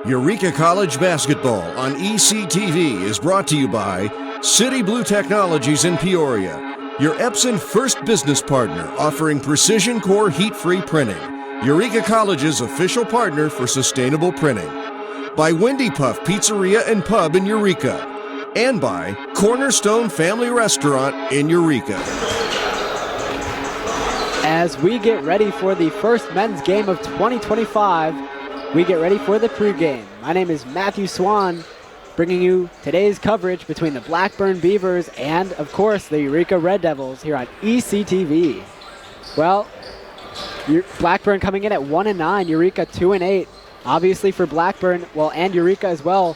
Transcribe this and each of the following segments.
Eureka College Basketball on ECTV is brought to you by City Blue Technologies in Peoria, your Epson first business partner offering precision core heat-free printing, Eureka College's official partner for sustainable printing. By Wendy Puff Pizzeria and Pub in Eureka, and by Cornerstone Family Restaurant in Eureka. As we get ready for the first men's game of 2025, we get ready for the pregame. My name is Matthew Swan, bringing you today's coverage between the Blackburn Beavers and, of course, the Eureka Red Devils here on ECTV. Well, Blackburn coming in at 1-9, Eureka 2-8. Obviously for Blackburn, and Eureka as well,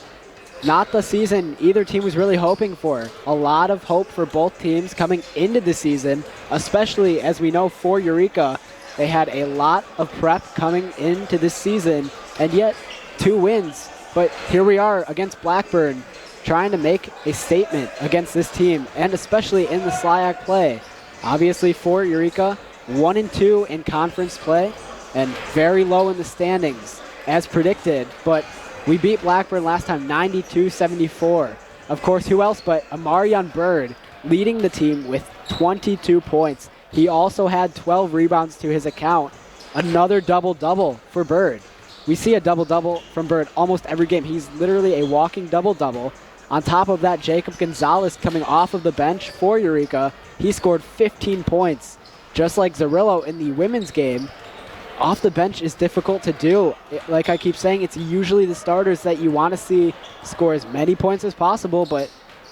not the season either team was really hoping for. A lot of hope for both teams coming into the season, especially as we know for Eureka, they had a lot of prep coming into this season, and yet 2 wins. But here we are against Blackburn, trying to make a statement against this team, and especially in the SLIAC play. Obviously for Eureka, 1-2 in conference play, and very low in the standings, as predicted. But we beat Blackburn last time 92-74. Of course, who else but Amarion Bird leading the team with 22 points. He also had 12 rebounds to his account. Another double-double for Bird. We see a double-double from Bird almost every game. He's literally a walking double-double. On top of that, Jacob Gonzalez coming off of the bench for Eureka. He scored 15 points. Just like Zarillo in the women's game, off the bench is difficult to do. Like I keep saying, it's usually the starters that you want to see score as many points as possible, but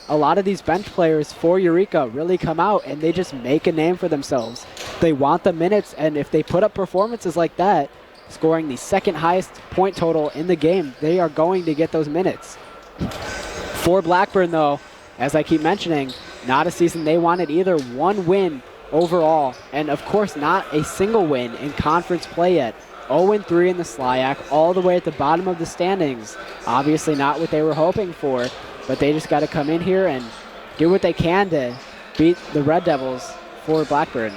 a lot of these bench players for Eureka really come out and they just make a name for themselves. They want the minutes, and if they put up performances like that, scoring the second highest point total in the game, they are going to get those minutes. For Blackburn though, as I keep mentioning, not a season they wanted either. 1 win overall, and of course not a single win in conference play yet. 0-3 in the SLIAC, all the way at the bottom of the standings. Obviously not what they were hoping for, but they just got to come in here and do what they can to beat the Red Devils for Blackburn.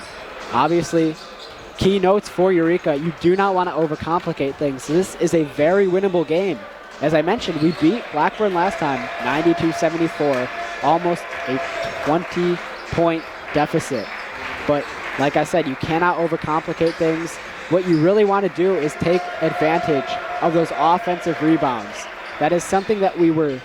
Obviously, key notes for Eureka, you do not want to overcomplicate things. So this is a very winnable game. As I mentioned, we beat Blackburn last time, 92-74, almost a 20-point deficit. But like I said, you cannot overcomplicate things. What you really want to do is take advantage of those offensive rebounds. That is something that we were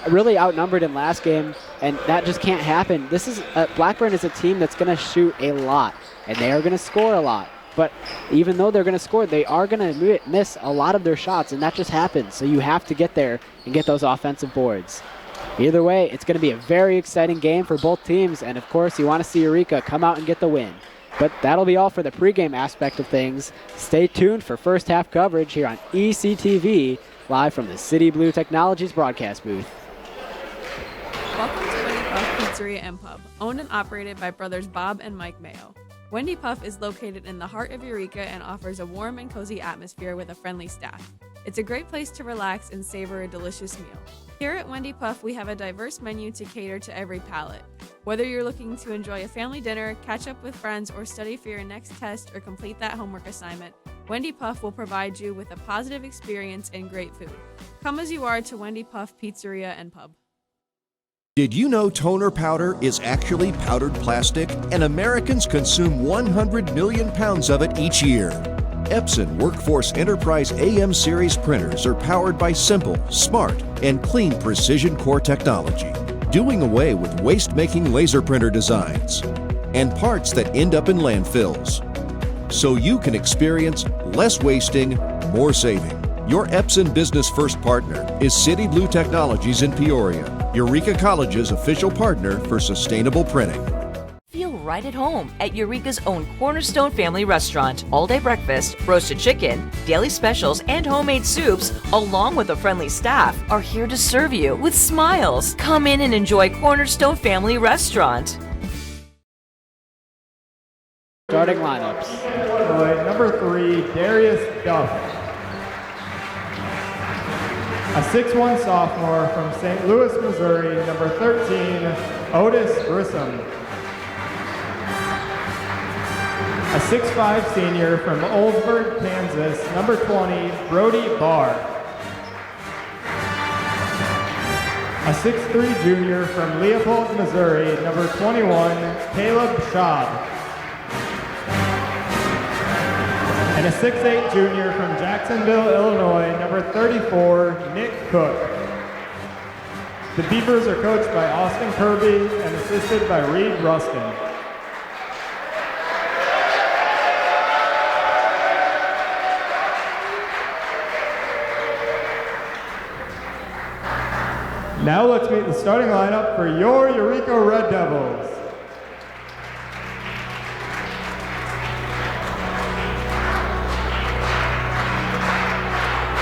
really outnumbered in last game, and that just can't happen. This is Blackburn is a team that's going to shoot a lot, and they are going to score a lot. But even though they're going to score, they are going to miss a lot of their shots, and that just happens. So you have to get there and get those offensive boards. Either way, it's going to be a very exciting game for both teams, and of course you want to see Eureka come out and get the win. But that'll be all for the pregame aspect of things. Stay tuned for first half coverage here on ECTV, live from the City Blue Technologies broadcast booth. Welcome to Wendy Puff Pizzeria and Pub, owned and operated by brothers Bob and Mike Mayo. Wendy Puff is located in the heart of Eureka and offers a warm and cozy atmosphere with a friendly staff. It's a great place to relax and savor a delicious meal. Here at Wendy Puff, we have a diverse menu to cater to every palate. Whether you're looking to enjoy a family dinner, catch up with friends, or study for your next test or complete that homework assignment, Wendy Puff will provide you with a positive experience and great food. Come as you are to Wendy Puff Pizzeria and Pub. Did you know toner powder is actually powdered plastic, and Americans consume 100 million pounds of it each year? Epson Workforce Enterprise AM series printers are powered by simple, smart, and clean precision core technology, doing away with waste-making laser printer designs and parts that end up in landfills. So you can experience less wasting, more saving. Your Epson Business First partner is City Blue Technologies in Peoria, Eureka College's official partner for sustainable printing. Feel right at home at Eureka's own Cornerstone Family Restaurant. All-day breakfast, roasted chicken, daily specials, and homemade soups, along with a friendly staff, are here to serve you with smiles. Come in and enjoy Cornerstone Family Restaurant. Starting lineups. Number 3, Darius Duff. A 6'1 sophomore from St. Louis, Missouri. Number 13, Otis Grissom. A 6'5 senior from Oldsburg, Kansas. Number 20, Brody Barr. A 6'3" junior from Leopold, Missouri, number 21, Caleb Schaub. And a 6'8" junior from Jacksonville, Illinois, number 34, Nick Cook. The Beavers are coached by Austin Kirby and assisted by Reed Ruskin. Now let's meet the starting lineup for your Eureka Red Devils.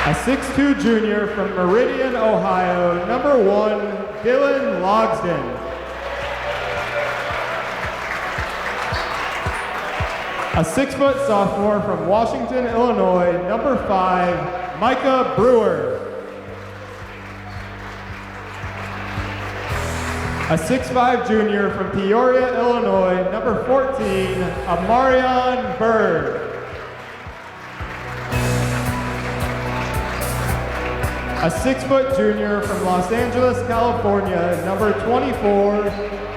A 6'2" junior from Meridian, Ohio, number 1, Dylan Logsden. A 6' sophomore from Washington, Illinois, number 5, Micah Brewer. A 6'5" junior from Peoria, Illinois, number 14, Amarion Bird. A 6' junior from Los Angeles, California, number 24,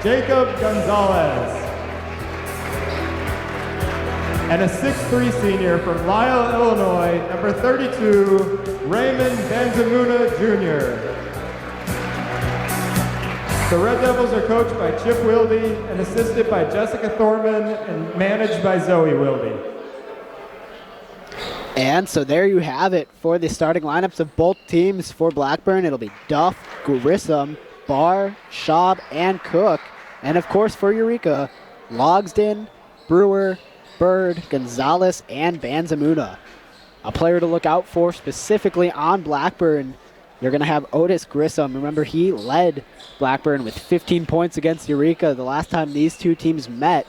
Jacob Gonzalez. And a 6'3" senior from Lisle, Illinois, number 32, Raymond Benzamuna Jr. The Red Devils are coached by Chip Wilde and assisted by Jessica Thorman and managed by Zoe Wilde. And so there you have it for the starting lineups of both teams for Blackburn. It'll be Duff, Grissom, Barr, Schaub, and Cook. And of course for Eureka, Logsden, Brewer, Bird, Gonzalez, and Banzamuna. A player to look out for specifically on Blackburn, you're going to have Otis Grissom. Remember, he led Blackburn with 15 points against Eureka the last time these two teams met.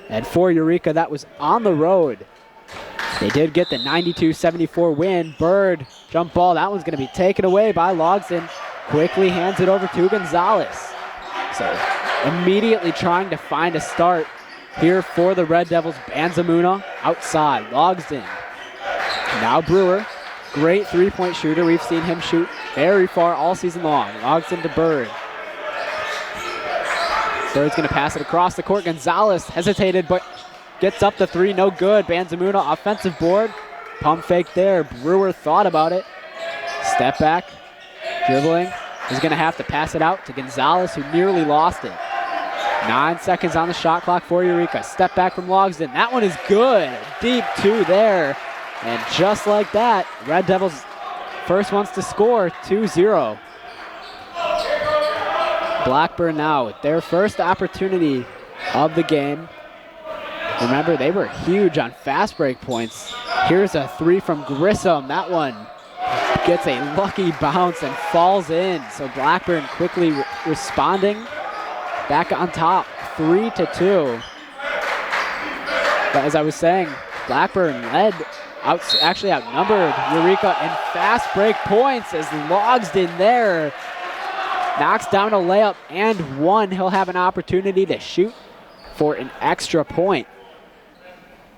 And for Eureka, that was on the road. They did get the 92-74 win. Bird, jump ball. That one's going to be taken away by Logsden. Quickly hands it over to Gonzalez. So immediately trying to find a start here for the Red Devils. Banzamuna outside. Logsden. Now Brewer. Great three-point shooter. We've seen him shoot very far all season long. Logsden to Bird. Bird's going to pass it across the court. Gonzalez hesitated, but gets up the three. No good. Banzamuna offensive board. Pump fake there. Brewer thought about it. Step back. Dribbling. He's going to have to pass it out to Gonzalez, who nearly lost it. 9 seconds on the shot clock for Eureka. Step back from Logsden. That one is good. Deep two there. And just like that, Red Devils first ones to score, 2-0. Blackburn now with their first opportunity of the game. Remember, they were huge on fast break points. Here's a three from Grissom. That one gets a lucky bounce and falls in. So Blackburn quickly responding. Back on top, 3-2. But as I was saying, Blackburn led, actually outnumbered Eureka in fast break points as Logsden there knocks down a layup and one. He'll have an opportunity to shoot for an extra point.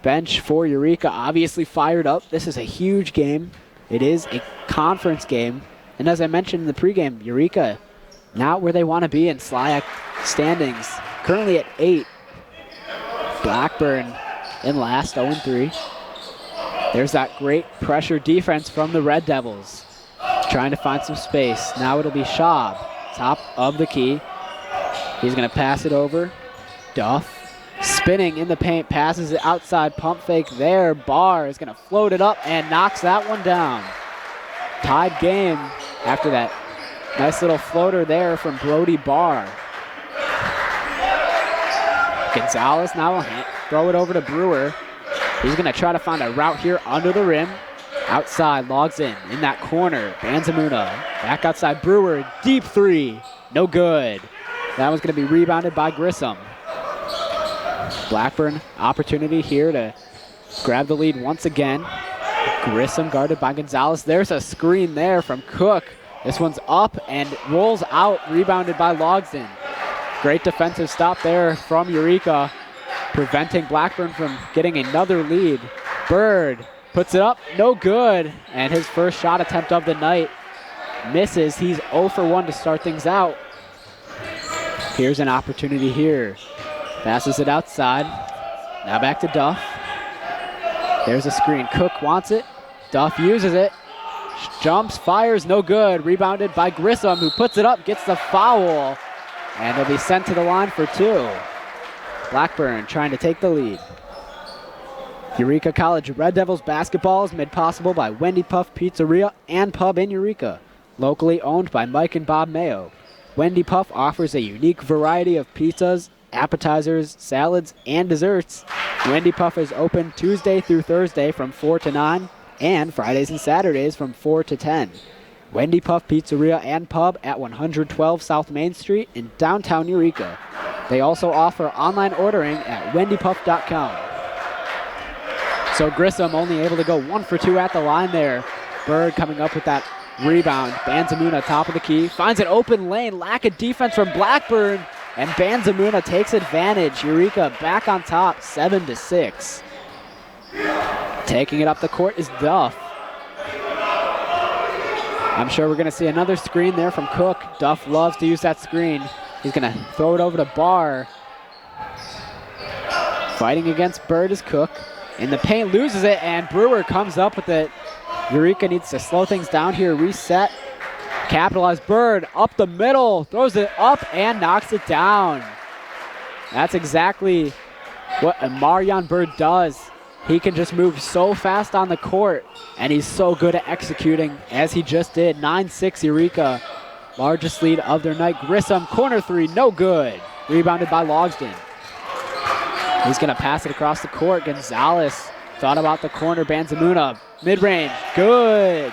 Bench for Eureka obviously fired up. This is a huge game. It is a conference game. And as I mentioned in the pregame, Eureka not where they want to be in SLIAC standings. Currently at 8. Blackburn in last, 0-3. There's that great pressure defense from the Red Devils. Trying to find some space. Now it'll be Schaub, top of the key. He's going to pass it over. Duff. Spinning in the paint, passes it outside, pump fake there. Barr is going to float it up and knocks that one down. Tied game after that nice little floater there from Brody Barr. Gonzalez now will throw it over to Brewer. He's going to try to find a route here under the rim. Outside, Logsden in that corner. Banzamuna back outside. Brewer, deep three. No good. That was going to be rebounded by Grissom. Blackburn opportunity here to grab the lead once again. Grissom guarded by Gonzalez. There's a screen there from Cook. This one's up and rolls out, rebounded by Logsden. Great defensive stop there from Eureka, preventing Blackburn from getting another lead. Bird puts it up, no good, and his first shot attempt of the night misses. He's 0 for 1 to start things out. Here's an opportunity here. Passes it outside. Now back to Duff. There's a screen. Cook wants it. Duff uses it. Jumps, fires, no good. Rebounded by Grissom, who puts it up, gets the foul, and he'll be sent to the line for 2. Blackburn trying to take the lead. Eureka College Red Devils basketball is made possible by Wendy Puff Pizzeria and Pub in Eureka, locally owned by Mike and Bob Mayo. Wendy Puff offers a unique variety of pizzas, appetizers, salads, and desserts. Wendy Puff is open Tuesday through Thursday from 4 to 9 and Fridays and Saturdays from 4 to 10. Wendy Puff Pizzeria and Pub at 112 South Main Street in downtown Eureka. They also offer online ordering at wendypuff.com. So Grissom only able to go 1 for 2 at the line there. Bird coming up with that rebound. Banzamuna top of the key. Finds an open lane. Lack of defense from Blackburn. And Banzamuna takes advantage. Eureka back on top, 7 to 6. Taking it up the court is Duff. I'm sure we're going to see another screen there from Cook. Duff loves to use that screen. He's going to throw it over to Barr. Fighting against Bird is Cook. In the paint, loses it, and Brewer comes up with it. Eureka needs to slow things down here, reset. Capitalize. Bird up the middle, throws it up and knocks it down. That's exactly what Marion Bird does. He can just move so fast on the court, and he's so good at executing, as he just did. 9-6 Eureka, largest lead of their night. Grissom, corner 3, no good. Rebounded by Logsdon. He's going to pass it across the court. Gonzalez thought about the corner. Banzamuna, mid-range, good.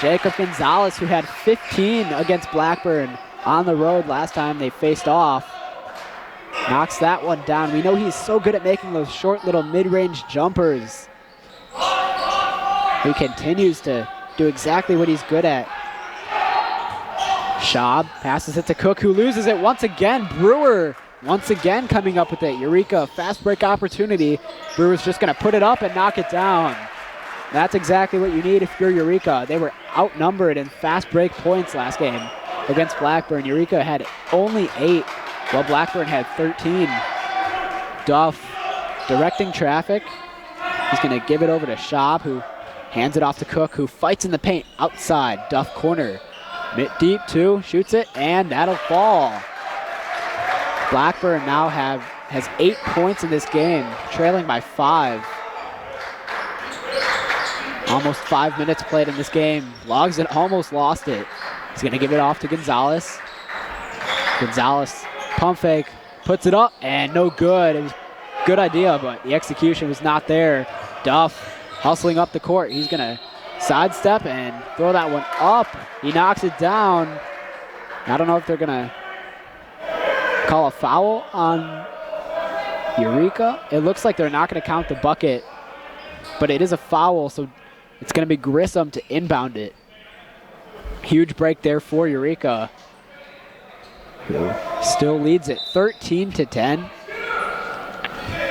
Jacob Gonzalez, who had 15 against Blackburn on the road last time they faced off, knocks that one down. We know he's so good at making those short little mid-range jumpers. He continues to do exactly what he's good at. Schaub passes it to Cook, who loses it once again. Brewer once again coming up with it. Eureka, fast break opportunity. Brewer's just going to put it up and knock it down. That's exactly what you need if you're Eureka. They were outnumbered in fast break points last game against Blackburn. Eureka had only 8, while Blackburn had 13. Duff directing traffic. He's going to give it over to Schaub, who hands it off to Cook, who fights in the paint outside. Duff corner. Mid deep 2, shoots it, and that'll fall. Blackburn now has 8 points in this game, trailing by 5. Almost 5 minutes played in this game. Logsdon almost lost it. He's going to give it off to Gonzalez. Gonzalez, pump fake, puts it up, and no good. It was a good idea, but the execution was not there. Duff hustling up the court. He's going to sidestep and throw that one up. He knocks it down. I don't know if they're going to call a foul on Eureka. It looks like they're not going to count the bucket, but it is a foul, so it's going to be Grissom to inbound it. Huge break there for Eureka, who still leads it 13 to 10.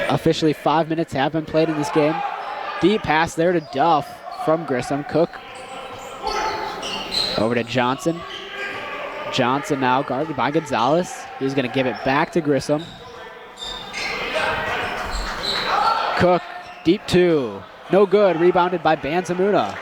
Officially 5 minutes have been played in this game. Deep pass there to Duff from Grissom. Cook over to Johnson. Johnson now guarded by Gonzalez. He's going to give it back to Grissom. Cook, deep 2. No good. Rebounded by Banzamuna.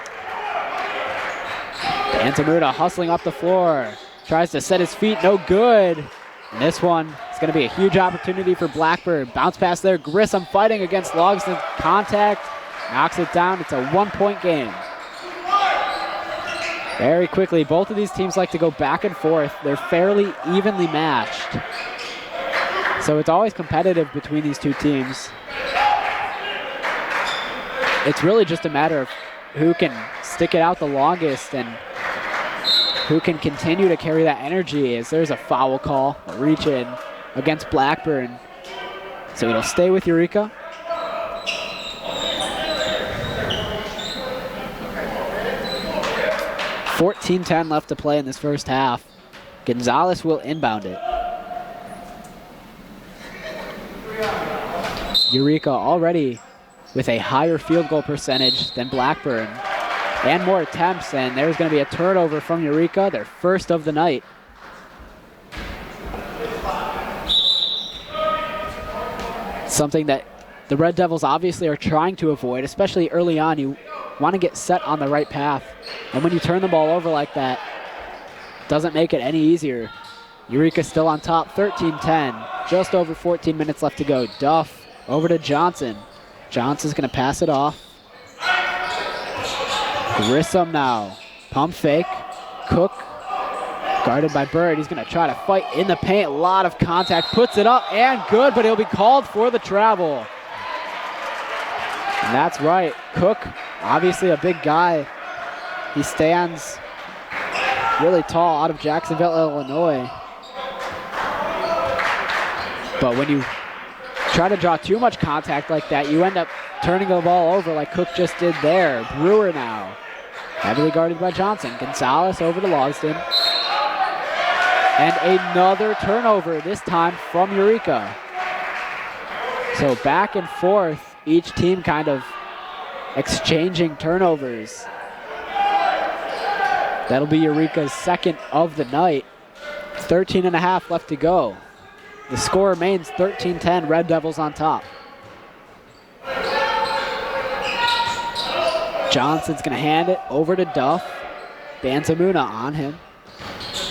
Banzamuna hustling up the floor. Tries to set his feet. No good. And this one is going to be a huge opportunity for Blackburn. Bounce pass there. Grissom fighting against Logsdon. Contact. Knocks it down. It's a 1-point game. Very quickly, both of these teams like to go back and forth. They're fairly evenly matched. So it's always competitive between these two teams. It's really just a matter of who can stick it out the longest and who can continue to carry that energy, as there's a foul call, a reach in against Blackburn. So it'll stay with Eureka. .14-10 left to play in this first half. Gonzalez will inbound it. Eureka already with a higher field goal percentage than Blackburn. and more attempts, and there's going to be a turnover from Eureka, their first of the night. Something that the Red Devils obviously are trying to avoid, especially early on. You want to get set on the right path, and when you turn the ball over like that, it doesn't make it any easier. Eureka still on top, 13-10. Just over 14 minutes left to go. Duff over to Johnson. Johnson's going to pass it off. Grissom now. Pump fake. Cook guarded by Bird. He's going to try to fight in the paint. A lot of contact. Puts it up and good, but he'll be called for the travel. And that's right. Cook, obviously a big guy. He stands really tall out of Jacksonville, Illinois. But when you try to draw too much contact like that, you end up turning the ball over like Cook just did there. Brewer now, heavily guarded by Johnson. Gonzalez over to Logsdon. And another turnover, this time from Eureka. So back and forth, each team kind of exchanging turnovers. That'll be Eureka's second of the night. 13 and a half left to go. The score remains 13-10, Red Devils on top. Johnson's going to hand it over to Duff. Banzamuna on him.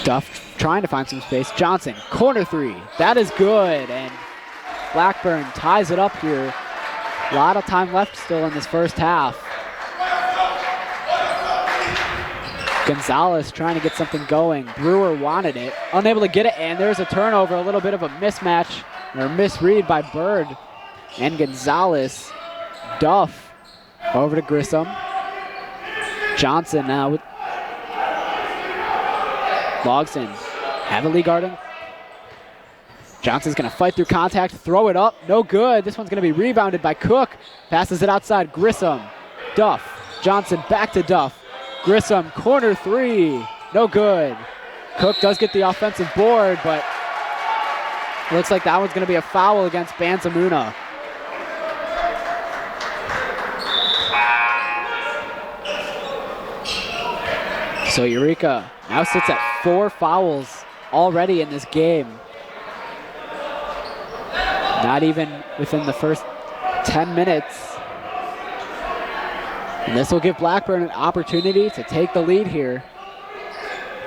Duff trying to find some space. Johnson, corner three. That is good, and Blackburn ties it up here. A lot of time left still in this first half. Gonzalez trying to get something going. Brewer wanted it, unable to get it, and there's a turnover, a little bit of a mismatch or misread by Bird and Gonzalez. Duff over to Grissom. Johnson now with Logsdon, heavily guarding. Johnson's gonna fight through contact, throw it up, no good. This one's gonna be rebounded by Cook. Passes it outside, Grissom. Duff, Johnson back to Duff. Grissom, corner three, no good. Cook does get the offensive board, but it looks like that one's going to be a foul against Banzamuna. So Eureka now sits at 4 fouls already in this game. Not even within the first 10 minutes. And this will give Blackburn an opportunity to take the lead here.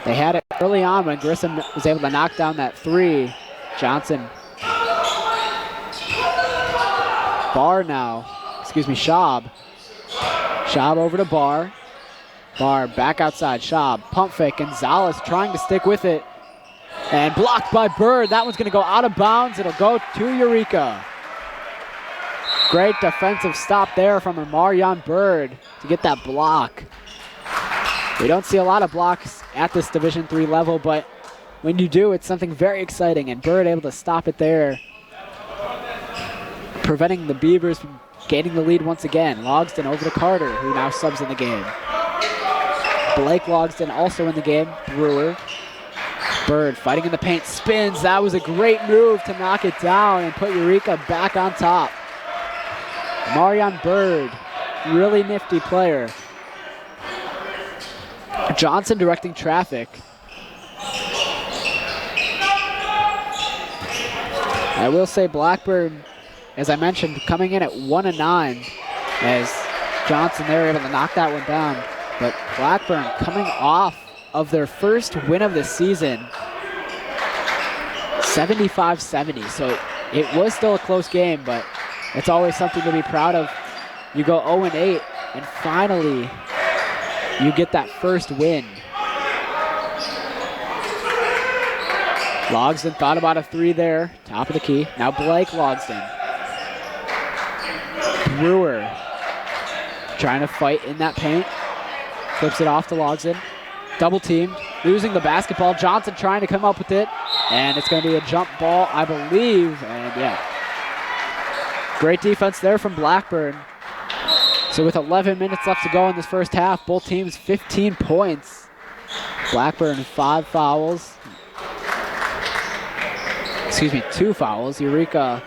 They had it early on when Grissom was able to knock down that three. Johnson. Barr now. Schaub. Schaub over to Barr. Barr back outside. Schaub. Pump fake. Gonzalez trying to stick with it. And blocked by Bird. That one's going to go out of bounds. It'll go to Eureka. Great defensive stop there from Amarion Bird to get that block. We don't see a lot of blocks at this Division III level, but when you do, it's something very exciting, and Bird able to stop it there, preventing the Beavers from gaining the lead once again. Logsdon over to Carter, who now subs in the game. Blake Logsdon also in the game. Brewer. Bird fighting in the paint, spins. That was a great move to knock it down and put Eureka back on top. Marion Bird, really nifty player. Johnson directing traffic. I will say Blackburn, as I mentioned, coming in at 1-9 as Johnson there able to knock that one down. But Blackburn coming off of their first win of the season, 75-70. So it was still a close game, but it's always something to be proud of. You go 0-8, and finally you get that first win. Logsdon thought about a three there, top of the key. Now Blake Logsdon. Brewer trying to fight in that paint. Flips it off to Logsdon. Double teamed, losing the basketball. Johnson trying to come up with it, and it's going to be a jump ball, I believe, and yeah. Great defense there from Blackburn. So with 11 minutes left to go in this first half, both teams 15 points. Blackburn 5 fouls. 2 fouls. Eureka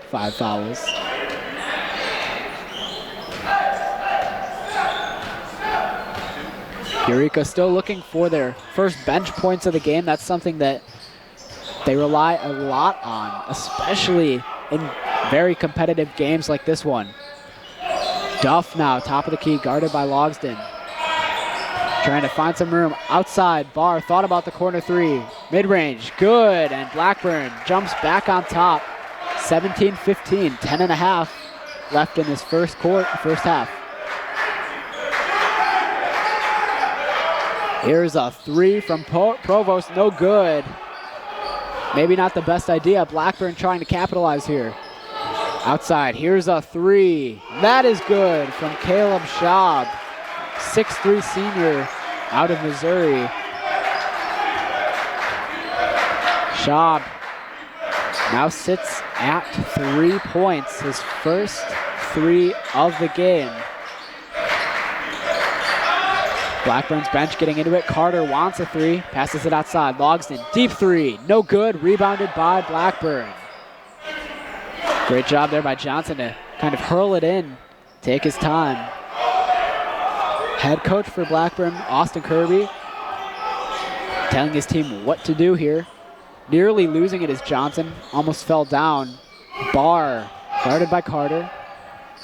5 fouls. Eureka still looking for their first bench points of the game. That's something that they rely a lot on, especially in very competitive games like this one. Duff now, top of the key, guarded by Logsdon. Trying to find some room outside. Barr thought about the corner three. Mid-range, good, and Blackburn jumps back on top. 17-15, 10.5 left in this first half. Here's a three from Provost, no good. Maybe not the best idea. Blackburn trying to capitalize here. Outside, here's a three. That is good from Caleb Schaub, 6'3" senior out of Missouri. Schaub now sits at 3 points, his first three of the game. Blackburn's bench getting into it. Carter wants a three, passes it outside. Logsdon, deep three, no good, rebounded by Blackburn. Great job there by Johnson to kind of hurl it in, take his time. Head coach for Blackburn, Austin Kirby, telling his team what to do here. Nearly losing it is Johnson, almost fell down. Barr, guarded by Carter.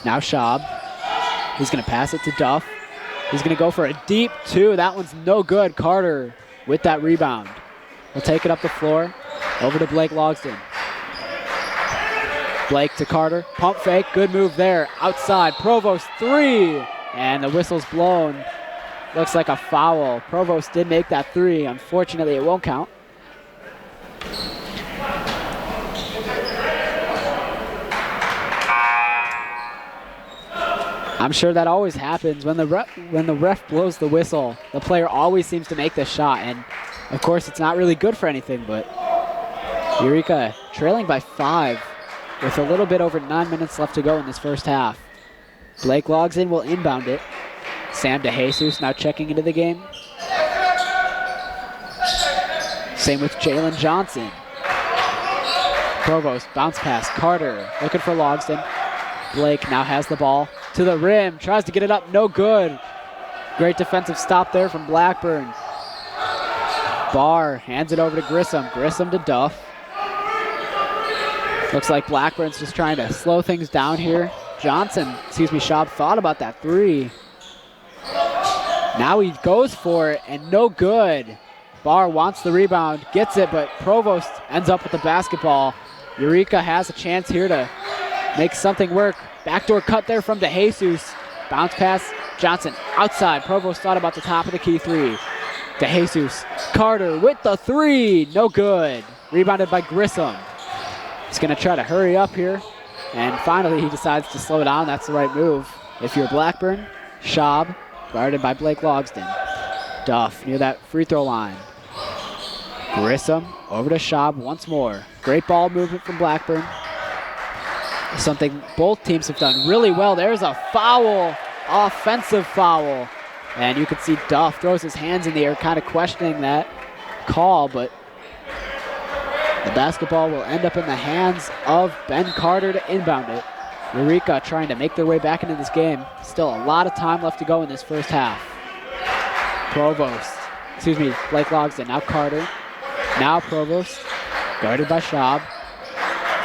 Now Schaub, he's gonna pass it to Duff. He's gonna go for a deep two, that one's no good. Carter with that rebound. He'll take it up the floor, over to Blake Logsdon. Blake to Carter, pump fake, good move there. Outside, Provost three, and the whistle's blown. Looks like a foul. Provost did make that three, unfortunately it won't count. I'm sure that always happens. When the ref blows the whistle, the player always seems to make the shot, and of course it's not really good for anything, but Eureka trailing by 5 with a little bit over 9 minutes left to go in this first half. Blake Logsdon will inbound it. Sam DeJesus now checking into the game. Same with Jalen Johnson. Provost, bounce pass, Carter looking for Logsdon. Blake now has the ball to the rim, tries to get it up, no good. Great defensive stop there from Blackburn. Barr hands it over to Grissom. Grissom to Duff. Looks like Blackburn's just trying to slow things down here. Schaub thought about that three. Now he goes for it and no good. Barr wants the rebound, gets it, but Provost ends up with the basketball. Eureka has a chance here to make something work. Backdoor cut there from DeJesus. Bounce pass, Johnson outside. Provost thought about the top of the key three. DeJesus, Carter with the three, no good. Rebounded by Grissom. He's gonna try to hurry up here. And finally he decides to slow down, that's the right move. If you're Blackburn, Schaub, guarded by Blake Logsdon. Duff near that free throw line. Grissom over to Schaub once more. Great ball movement from Blackburn. Something both teams have done really well. There's a foul, offensive foul. And you can see Duff throws his hands in the air, kind of questioning that call, but the basketball will end up in the hands of Ben Carter to inbound it. Eureka trying to make their way back into this game. Still a lot of time left to go in this first half. Blake Logsdon, now Carter. Now Provost, guarded by Schaub.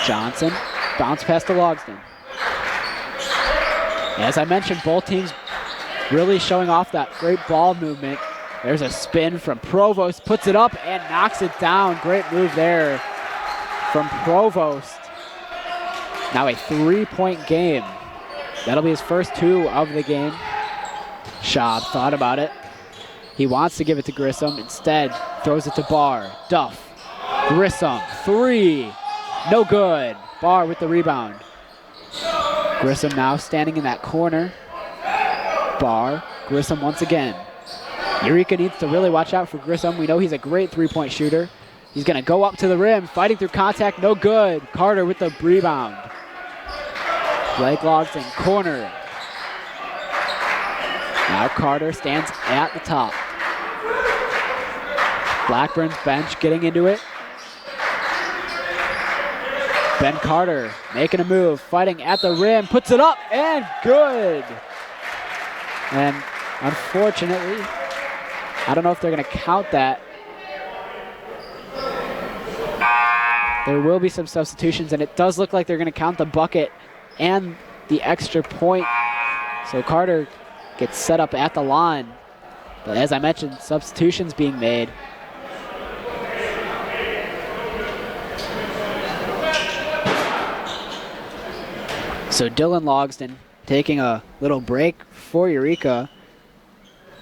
Johnson, bounce pass to Logsdon. As I mentioned, both teams really showing off that great ball movement. There's a spin from Provost, puts it up and knocks it down. Great move there from Provost. Now a 3-point game. That'll be his first 2 of the game. Schaub thought about it. He wants to give it to Grissom. Instead, throws it to Barr. Duff, Grissom, 3, no good. Barr with the rebound. Grissom now standing in that corner. Barr, Grissom once again. Eureka needs to really watch out for Grissom. We know he's a great 3-point shooter. He's gonna go up to the rim, fighting through contact, no good. Carter with the rebound. Blake Logsdon, corner. Now Carter stands at the top. Blackburn's bench getting into it. Ben Carter making a move, fighting at the rim, puts it up, and good. And unfortunately, I don't know if they're going to count that. There will be some substitutions, and it does look like they're going to count the bucket and the extra point. So Carter gets set up at the line. But as I mentioned, substitutions being made. So Dylan Logston taking a little break for Eureka.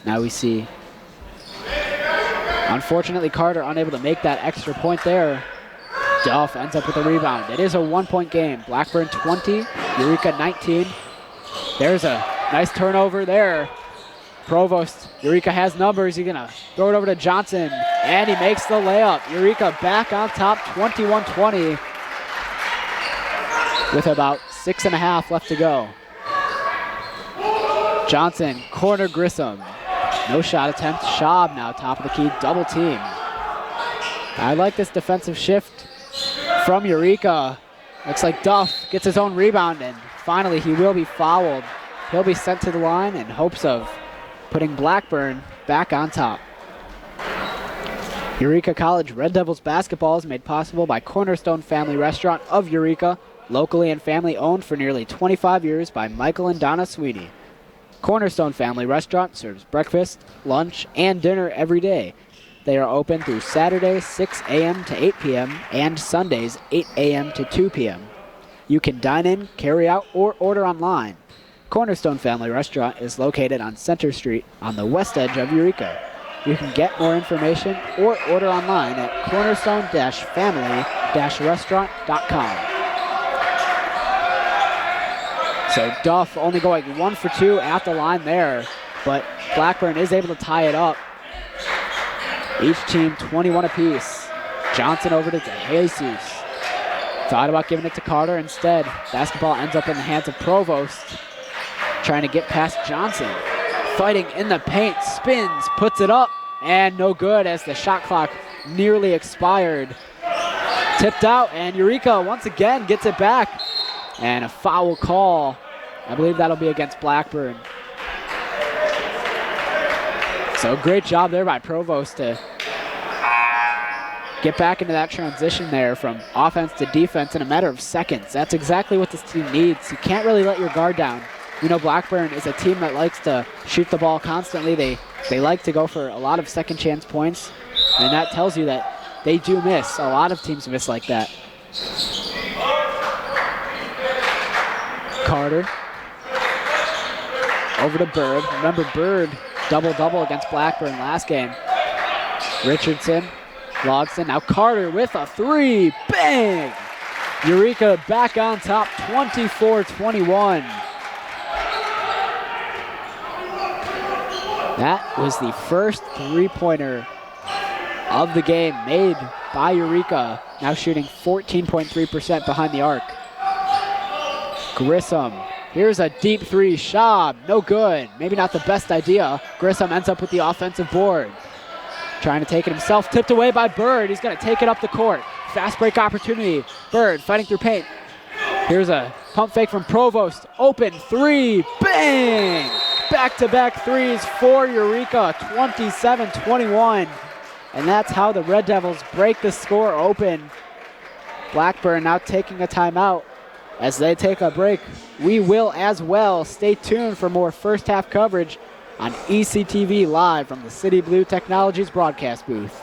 Now we see, unfortunately, Carter unable to make that extra point there. Duff ends up with a rebound. It is a 1-point game. Blackburn 20, Eureka 19. There's a nice turnover there. Provost, Eureka has numbers. He's gonna throw it over to Johnson, and he makes the layup. Eureka back on top, 21-20, with about 6.5 left to go. Johnson, corner Grissom. No shot attempt. Schaub now top of the key, double team. I like this defensive shift from Eureka. Looks like Duff gets his own rebound, and finally he will be fouled. He'll be sent to the line in hopes of putting Blackburn back on top. Eureka College Red Devils basketball is made possible by Cornerstone Family Restaurant of Eureka, locally and family owned for nearly 25 years by Michael and Donna Sweeney. Cornerstone Family Restaurant serves breakfast, lunch, and dinner every day. They are open through Saturdays 6 a.m. to 8 p.m. and Sundays 8 a.m. to 2 p.m. You can dine in, carry out, or order online. Cornerstone Family Restaurant is located on Center Street on the west edge of Eureka. You can get more information or order online at cornerstone-family-restaurant.com. So Duff only going 1 for 2 at the line there, but Blackburn is able to tie it up. Each team 21 apiece. Johnson over to Jesus. Thought about giving it to Carter instead. Basketball ends up in the hands of Provost. Trying to get past Johnson. Fighting in the paint, spins, puts it up, and no good as the shot clock nearly expired. Tipped out, and Eureka once again gets it back. And a foul call. I believe that'll be against Blackburn. So great job there by Provost to get back into that transition there from offense to defense in a matter of seconds. That's exactly what this team needs. You can't really let your guard down. You know, Blackburn is a team that likes to shoot the ball constantly. They like to go for a lot of second chance points, and that tells you that they do miss. A lot of teams miss like that. Carter over to Bird. Remember, Bird double-double against Blackburn last game. Richardson, Logston, now Carter with a three. Bang! Eureka back on top, 24-21. That was the first three-pointer of the game made by Eureka, now shooting 14.3% behind the arc. Grissom, here's a deep three. Schaub, no good. Maybe not the best idea. Grissom ends up with the offensive board. Trying to take it himself, tipped away by Bird. He's gonna take it up the court. Fast break opportunity. Bird fighting through paint. Here's a pump fake from Provost. Open three, bang! Back-to-back threes for Eureka, 27-21. And that's how the Red Devils break the score open. Blackburn now taking a timeout. As they take a break, we will as well. Stay tuned for more first half coverage on ECTV live from the City Blue Technologies broadcast booth.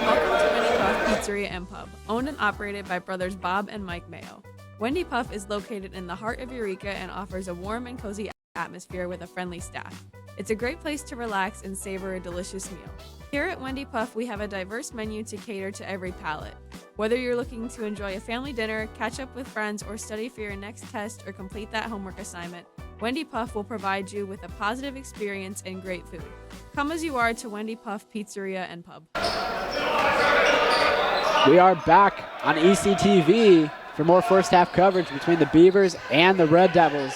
Welcome to Wendy Puff Pizzeria and Pub, owned and operated by brothers Bob and Mike Mayo. Wendy Puff is located in the heart of Eureka and offers a warm and cozy atmosphere with a friendly staff. It's a great place to relax and savor a delicious meal. Here at Wendy Puff, we have a diverse menu to cater to every palate. Whether you're looking to enjoy a family dinner, catch up with friends, or study for your next test or complete that homework assignment, Wendy Puff will provide you with a positive experience and great food. Come as you are to Wendy Puff Pizzeria and Pub. We are back on ECTV for more first half coverage between the Beavers and the Red Devils.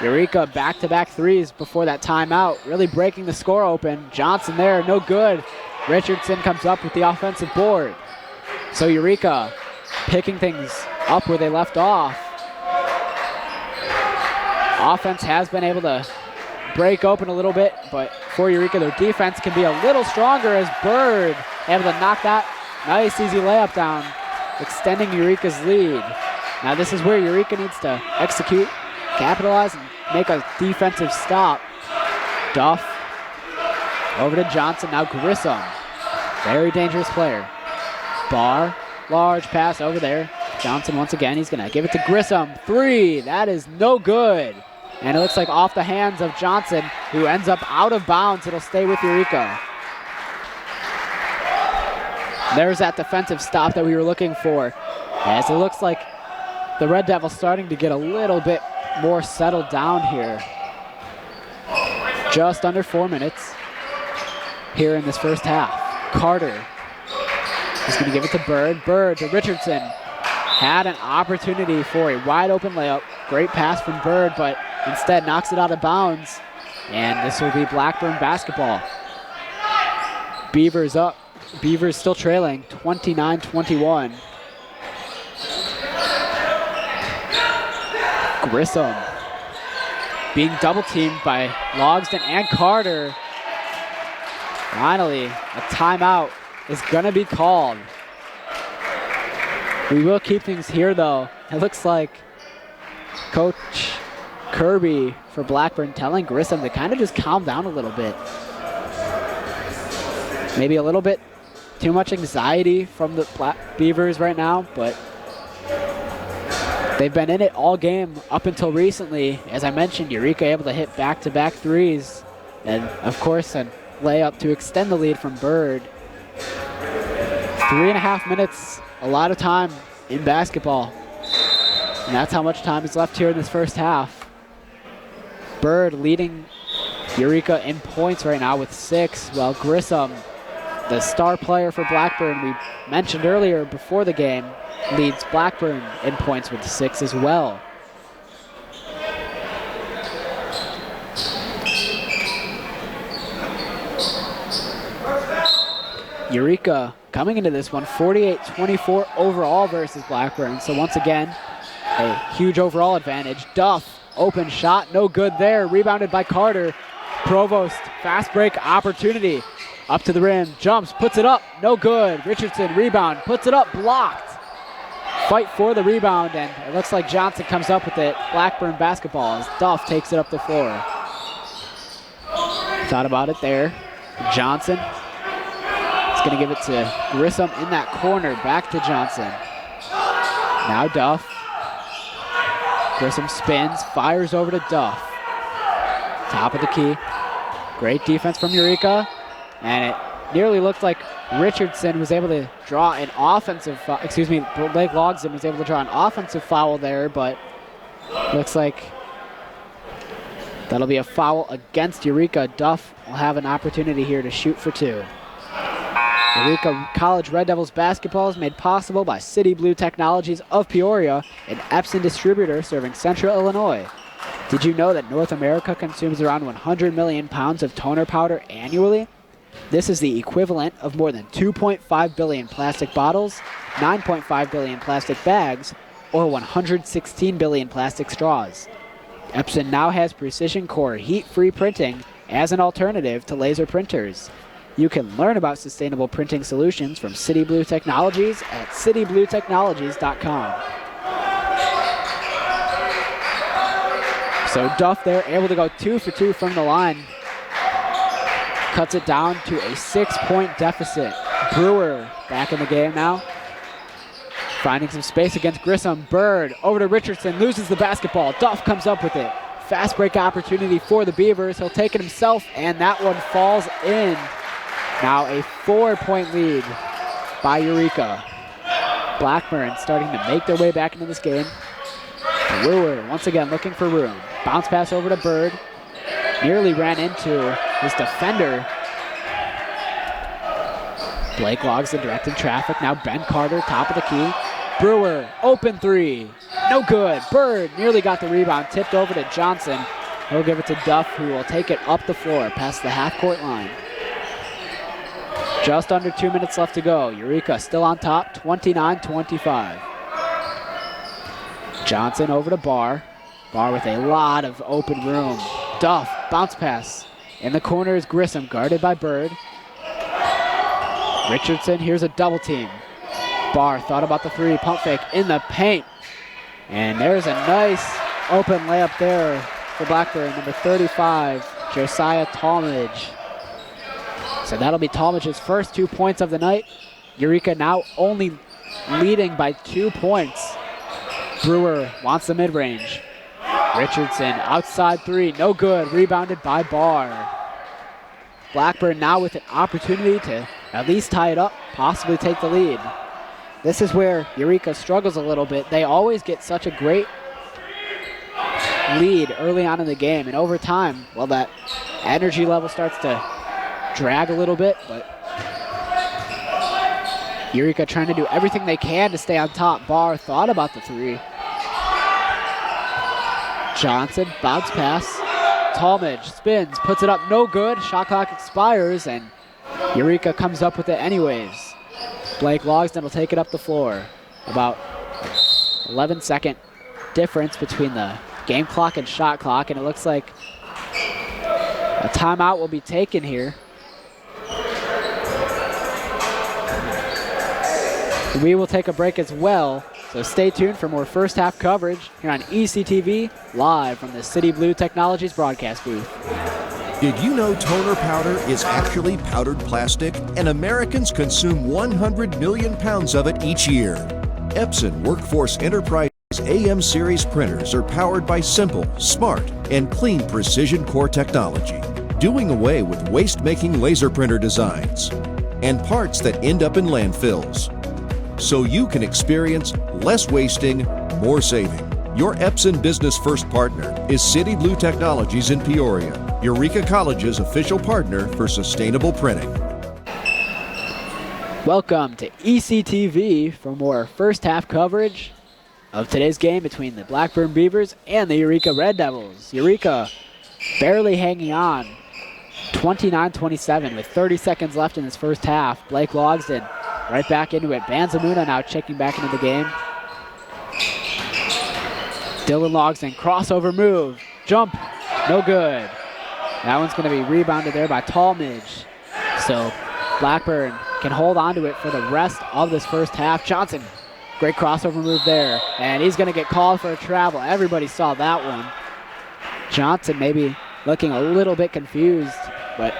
Eureka back-to-back threes before that timeout, really breaking the score open. Johnson there, no good. Richardson comes up with the offensive board. So Eureka picking things up where they left off. Offense has been able to break open a little bit, but for Eureka, their defense can be a little stronger as Bird able to knock that nice easy layup down, extending Eureka's lead. Now this is where Eureka needs to execute, capitalize, and make a defensive stop. Duff over to Johnson, now Grissom. Very dangerous player. Barr, large pass over there. Johnson once again, he's gonna give it to Grissom. 3, that is no good. And it looks like off the hands of Johnson, who ends up out of bounds. It'll stay with Eureka. There's that defensive stop that we were looking for, as it looks like the Red Devils starting to get a little bit more settled down here. Just under 4 minutes here in this first half. Carter is going to give it to Bird. Bird to Richardson. Had an opportunity for a wide open layup. Great pass from Bird, but instead knocks it out of bounds. And this will be Blackburn basketball. Beavers up. Beavers still trailing 29-21. Grissom being double teamed by Logsdon and Carter. Finally, a timeout is gonna be called. We will keep things here though. It looks like Coach Kirby for Blackburn telling Grissom to kind of just calm down a little bit. Maybe a little bit too much anxiety from the Beavers right now, but they've been in it all game up until recently. As I mentioned, Eureka able to hit back-to-back threes, and of course a layup to extend the lead from Bird. 3.5 minutes, a lot of time in basketball, and that's how much time is left here in this first half. Bird leading Eureka in points right now with 6, while Grissom, the star player for Blackburn we mentioned earlier before the game, leads Blackburn in points with 6 as well. Eureka coming into this one 48-24 overall versus Blackburn. So once again, a huge overall advantage. Duff, open shot, no good there. Rebounded by Carter. Provost, fast break opportunity. Up to the rim, jumps, puts it up, no good. Richardson, rebound, puts it up, blocked. Fight for the rebound, and it looks like Johnson comes up with it. Blackburn basketball as Duff takes it up the floor. Thought about it there. Johnson is going to give it to Grissom in that corner, back to Johnson. Now Duff. Grissom spins, fires over to Duff. Top of the key. Great defense from Eureka. And it nearly looked like Richardson was able to draw an offensive, Blake Logsdon was able to draw an offensive foul there, but looks like that'll be a foul against Eureka. Duff will have an opportunity here to shoot for 2. Eureka College Red Devils basketball is made possible by City Blue Technologies of Peoria, an Epson distributor serving Central Illinois. Did you know that North America consumes around 100 million pounds of toner powder annually? This is the equivalent of more than 2.5 billion plastic bottles, 9.5 billion plastic bags, or 116 billion plastic straws. Epson now has precision core heat-free printing as an alternative to laser printers. You can learn about sustainable printing solutions from City Blue Technologies at citybluetechnologies.com. So Duff there, able to go 2 for 2 from the line. Cuts it down to a 6-point deficit. Brewer back in the game now. Finding some space against Grissom. Bird over to Richardson, loses the basketball. Duff comes up with it. Fast break opportunity for the Beavers. He'll take it himself, and that one falls in. Now a 4-point lead by Eureka. Blackburn starting to make their way back into this game. Brewer once again looking for room. Bounce pass over to Bird. Nearly ran into his defender. Blake Logsdon directing traffic. Now Ben Carter, top of the key. Brewer, open 3. No good. Bird nearly got the rebound. Tipped over to Johnson. He'll give it to Duff, who will take it up the floor past the half-court line. Just under 2 minutes left to go. Eureka still on top, 29-25. Johnson over to Barr. Barr with a lot of open room. Duff bounce pass. In the corner is Grissom, guarded by Bird. Richardson, here's a double team. Barr thought about the three, pump fake in the paint. And there's a nice open layup there for Blackburn, number 35, Josiah Talmadge. So that'll be Talmadge's first 2 points of the night. Eureka now only leading by 2 points. Brewer wants the mid-range. Richardson, outside three, no good, rebounded by Barr. Blackburn now with an opportunity to at least tie it up, possibly take the lead. This is where Eureka struggles a little bit. They always get such a great lead early on in the game, and over time, well, that energy level starts to drag a little bit, but Eureka trying to do everything they can to stay on top. Barr thought about the three. Johnson, bounce pass. Talmadge spins, puts it up, no good. Shot clock expires, and Eureka comes up with it anyways. Blake Logsdon will take it up the floor. About 11-second difference between the game clock and shot clock, and it looks like a timeout will be taken here. We will take a break as well, so stay tuned for more first half coverage here on ECTV, live from the City Blue Technologies broadcast booth. Did you know toner powder is actually powdered plastic, and Americans consume 100 million pounds of it each year? Epson Workforce Enterprise AM series printers are powered by simple, smart, and clean precision core technology, doing away with waste-making laser printer designs and parts that end up in landfills, so you can experience less wasting, more saving. Your Epson Business First partner is City Blue Technologies in Peoria, Eureka College's official partner for sustainable printing. Welcome to ECTV for more first half coverage of today's game between the Blackburn Beavers and the Eureka Red Devils. Eureka barely hanging on, 29-27 with 30 seconds left in this first half. Blake Logsdon right back into it. Banzamuna now checking back into the game. Dylan Logsdon, crossover move, jump, no good. That one's going to be rebounded there by Talmadge. So Blackburn can hold on to it for the rest of this first half. Johnson, great crossover move there, and he's going to get called for a travel. Everybody saw that one. Johnson maybe looking a little bit confused, but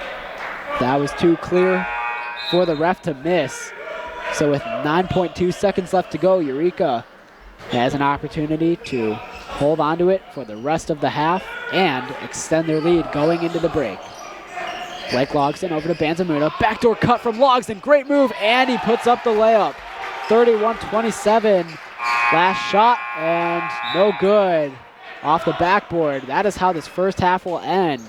that was too clear for the ref to miss. So with 9.2 seconds left to go, Eureka has an opportunity to hold on to it for the rest of the half and extend their lead going into the break. Blake Logsdon over to Banzamuna. Backdoor cut from Logsdon. Great move, and he puts up the layup. 31-27. Last shot, and no good. Off the backboard. That is how this first half will end.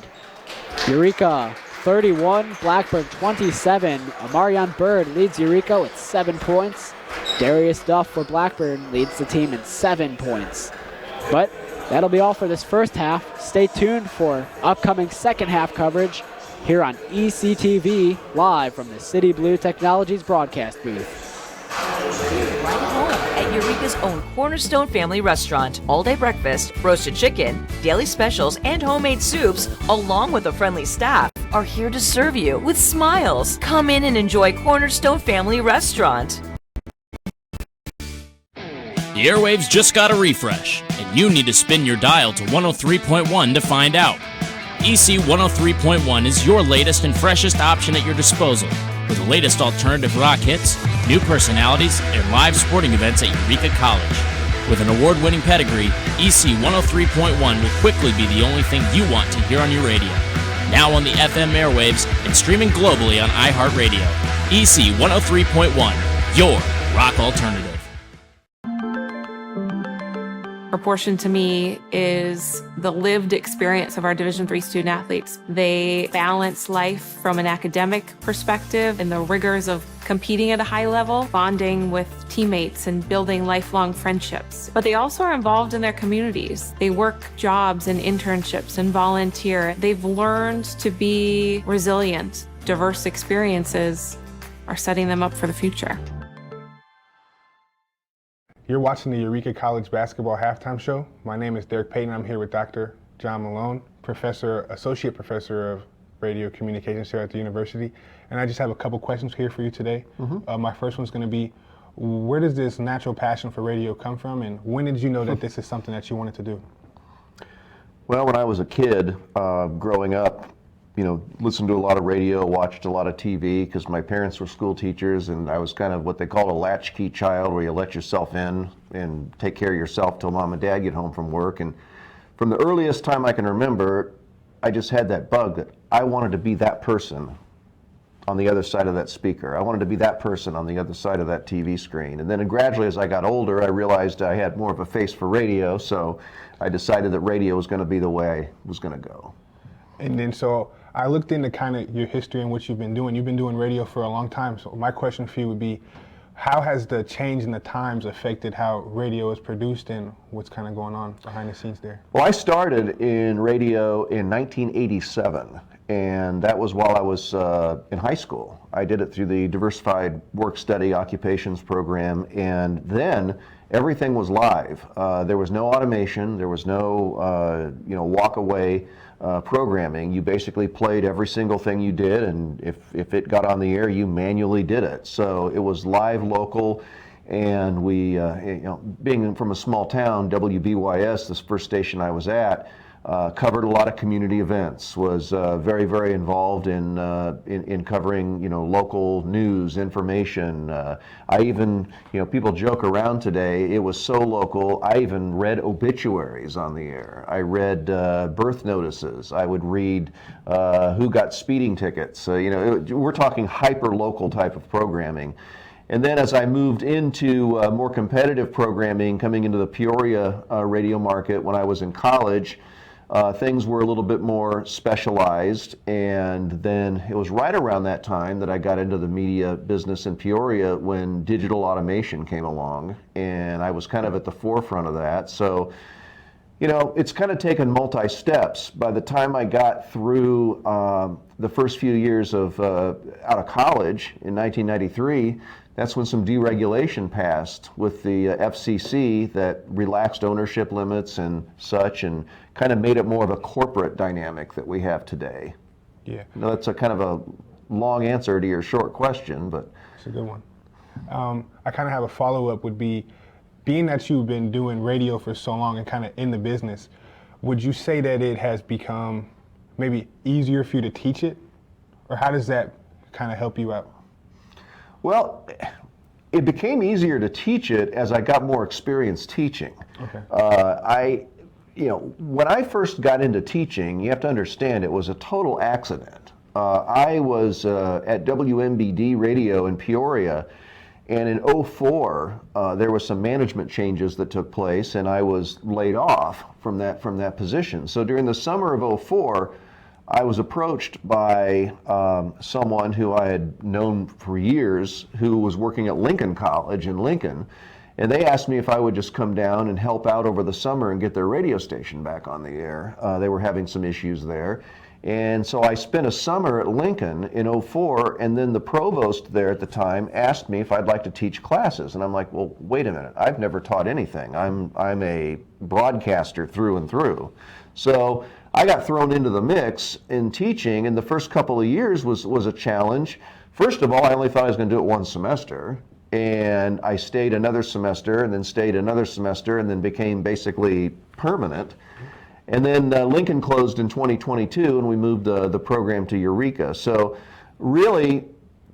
Eureka 31, Blackburn 27. Amarion Bird leads Eureka with 7 points. Darius Duff for Blackburn leads the team in 7 points. But that'll be all for this first half. Stay tuned for upcoming second half coverage here on ECTV, live from the City Blue Technologies broadcast booth. Right home at Eureka's own Cornerstone Family Restaurant. All-day breakfast, roasted chicken, daily specials, and homemade soups, along with a friendly staff, are here to serve you with smiles. Come in and enjoy Cornerstone Family Restaurant. The airwaves just got a refresh, and you need to spin your dial to 103.1 to find out. EC 103.1 is your latest and freshest option at your disposal, with the latest alternative rock hits, new personalities, and live sporting events at Eureka College. With an award-winning pedigree, EC 103.1 will quickly be the only thing you want to hear on your radio. Now on the FM airwaves and streaming globally on iHeartRadio. EC 103.1, your rock alternative. Proportion to me is the lived experience of our Division III student athletes. They balance life from an academic perspective and the rigors of competing at a high level, bonding with teammates and building lifelong friendships. But they also are involved in their communities. They work jobs and internships and volunteer. They've learned to be resilient. Diverse experiences are setting them up for the future. You're watching the Eureka College Basketball Halftime Show. My name is Derek Payton. I'm here with Dr. John Malone. associate professor of radio communications here at the university, and I just have a couple questions here for you today. My first one's going to be, where does this natural passion for radio come from, and when did you know that this is something that you wanted to do? Well, when I was a kid, growing up, listened to a lot of radio, watched a lot of TV, because my parents were school teachers, and I was kind of what they call a latchkey child, where you let yourself in and take care of yourself till mom and dad get home from work. And from the earliest time I can remember, I just had that bug that I wanted to be that person on the other side of that speaker. I wanted to be that person on the other side of that TV screen. And then gradually, as I got older, I realized I had more of a face for radio, so I decided that radio was going to be the way I was going to go. And then so I looked into kind of your history and what you've been doing. You've been doing radio for a long time. So my question for you would be, how has the change in the times affected how radio is produced and what's kind of going on behind the scenes there? Well, I started in radio in 1987, and that was while I was in high school. I did it through the Diversified Work-Study Occupations program, and then everything was live. There was no automation. There was no walk-away programming. You basically played every single thing you did, and if it got on the air, you manually did it. So it was live, local, and we, being from a small town, WBYS, this first station I was at, covered a lot of community events, was very, very involved in covering, local news, information. I even, people joke around today, it was so local, I even read obituaries on the air. I read birth notices. I would read who got speeding tickets. We're talking hyper-local type of programming. And then as I moved into more competitive programming, coming into the Peoria radio market when I was in college, things were a little bit more specialized, and then it was right around that time that I got into the media business in Peoria when digital automation came along, and I was kind of at the forefront of that. So, it's kind of taken multi-steps. By the time I got through the first few years of out of college in 1993, that's when some deregulation passed with the FCC that relaxed ownership limits and such, and kind of made it more of a corporate dynamic that we have today. Yeah. Now, that's a kind of a long answer to your short question, but it's a good one. I kind of have a follow-up would be, being that you've been doing radio for so long and kind of in the business, would you say that it has become maybe easier for you to teach it? Or how does that kind of help you out? Well, it became easier to teach it as I got more experience teaching. Okay. When I first got into teaching, you have to understand it was a total accident. I was at WMBD Radio in Peoria, and in 2004, there was some management changes that took place, and I was laid off from that position. So during the summer of 2004, I was approached by someone who I had known for years who was working at Lincoln College in Lincoln, and they asked me if I would just come down and help out over the summer and get their radio station back on the air. They were having some issues there. And so I spent a summer at Lincoln in 2004, and then the provost there at the time asked me if I'd like to teach classes. And I'm like, well, wait a minute, I've never taught anything. I'm a broadcaster through and through. So I got thrown into the mix in teaching, and the first couple of years was a challenge. First of all, I only thought I was going to do it one semester, and I stayed another semester, and then stayed another semester, and then became basically permanent. And then Lincoln closed in 2022, and we moved the program to Eureka. So really,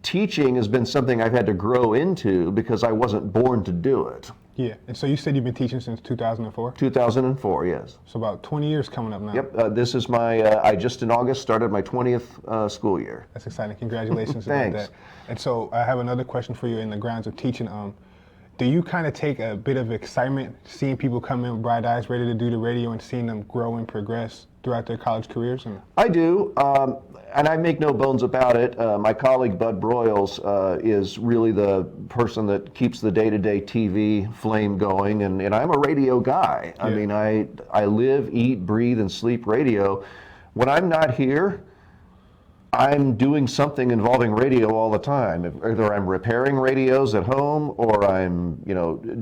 teaching has been something I've had to grow into because I wasn't born to do it. Yeah, and so you said you've been teaching since 2004? 2004, yes. So about 20 years coming up now. Yep, this is my, I just in August started my 20th school year. That's exciting, congratulations Thanks. about that. And so I have another question for you in the grounds of teaching. Do you kind of take a bit of excitement seeing people come in with bright eyes, ready to do the radio, and seeing them grow and progress throughout their college careers? I do, and I make no bones about it. My colleague Bud Broyles is really the person that keeps the day-to-day TV flame going, and I'm a radio guy. Yeah. I mean, I live, eat, breathe, and sleep radio. When I'm not here, I'm doing something involving radio all the time. Either I'm repairing radios at home, or I'm,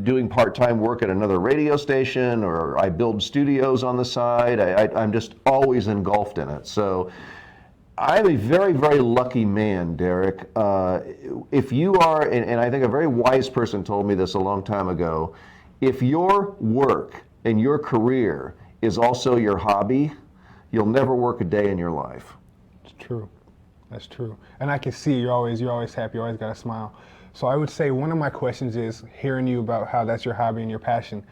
doing part-time work at another radio station, or I build studios on the side. I'm just always engulfed in it. So I'm a very, very lucky man, Derek. If you are, and I think a very wise person told me this a long time ago, if your work and your career is also your hobby, you'll never work a day in your life. It's true. That's true. And I can see you're always happy, you always got a smile. So I would say one of my questions is, hearing you about how that's your hobby and your passion,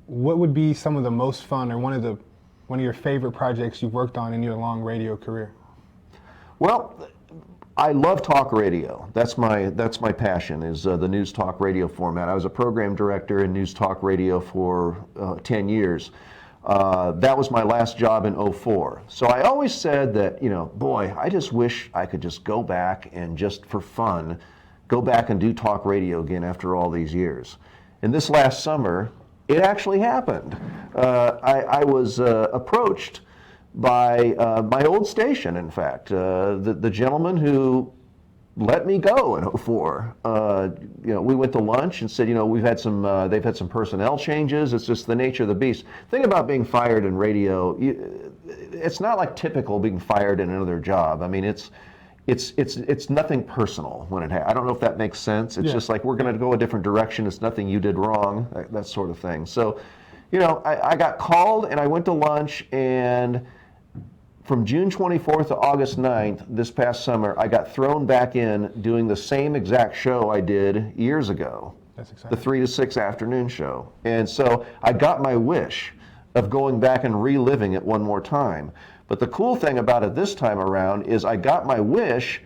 what would be some of the most fun, or one of your favorite projects you've worked on in your long radio career? Well, I love talk radio. That's my passion, is the news talk radio format. I was a program director in news talk radio for 10 years. That was my last job in '04. So I always said that, boy, I just wish I could just go back and just for fun, go back and do talk radio again after all these years. And this last summer, it actually happened. I was approached by my old station, in fact. The gentleman who let me go in '04. We went to lunch and said, they've had some personnel changes. It's just the nature of the beast. The thing about being fired in radio, it's not like typical being fired in another job. I mean, it's nothing personal when it happens. I don't know if that makes sense. It's just like, we're going to go a different direction. It's nothing you did wrong, that sort of thing. So, I got called and I went to lunch, and from June 24th to August 9th, this past summer, I got thrown back in doing the same exact show I did years ago. That's exciting. The 3 to 6 afternoon show. And so I got my wish of going back and reliving it one more time. But the cool thing about it this time around is I got my wish,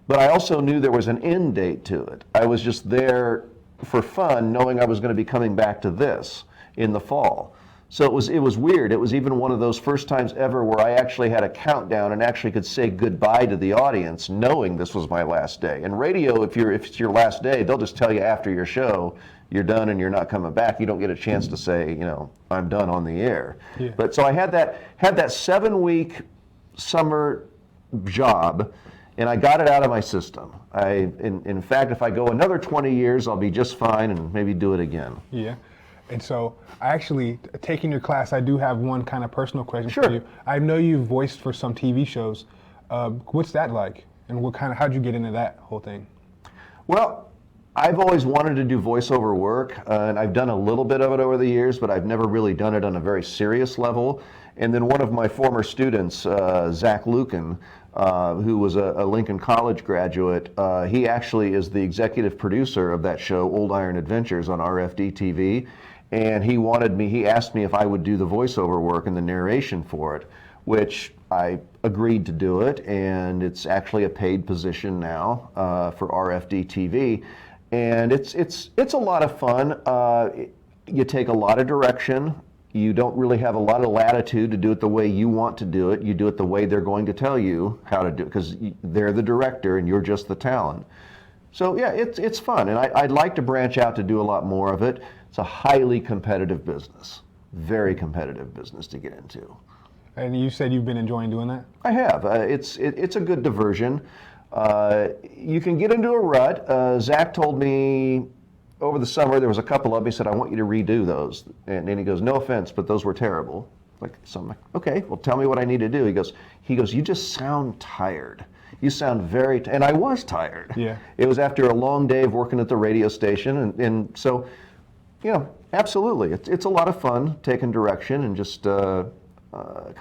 but I also knew there was an end date to it. I was just there for fun, knowing I was going to be coming back to this in the fall. So it was weird. It was even one of those first times ever where I actually had a countdown and actually could say goodbye to the audience, knowing this was my last day. And radio, if it's your last day, they'll just tell you after your show you're done and you're not coming back. You don't get a chance to say, I'm done on the air. Yeah. But so I had that 7-week summer job, and I got it out of my system. In fact, if I go another 20 years, I'll be just fine and maybe do it again. Yeah. And so, taking your class, I do have one kind of personal question for you. I know you've voiced for some TV shows. What's that like? And how'd you get into that whole thing? Well, I've always wanted to do voiceover work, and I've done a little bit of it over the years, but I've never really done it on a very serious level. And then one of my former students, Zach Lucan, who was a Lincoln College graduate, he actually is the executive producer of that show, Old Iron Adventures, on RFD-TV. And he asked me if I would do the voiceover work and the narration for it, which I agreed to do it, and it's actually a paid position now for RFD-TV. And it's a lot of fun. You take a lot of direction. You don't really have a lot of latitude to do it the way you want to do it. You do it the way they're going to tell you how to do it, because they're the director and you're just the talent. So yeah, it's fun, and I'd like to branch out to do a lot more of it. It's a highly competitive business, very competitive business to get into. And you said you've been enjoying doing that? I have. It's a good diversion. You can get into a rut. Zach told me over the summer, there was a couple of them, he said, I want you to redo those. And he goes, no offense, but those were terrible. So I'm like, okay, well, tell me what I need to do. He goes, you just sound tired. You sound very, and I was tired. Yeah. It was after a long day of working at the radio station. And so, absolutely. It's a lot of fun taking direction and just kind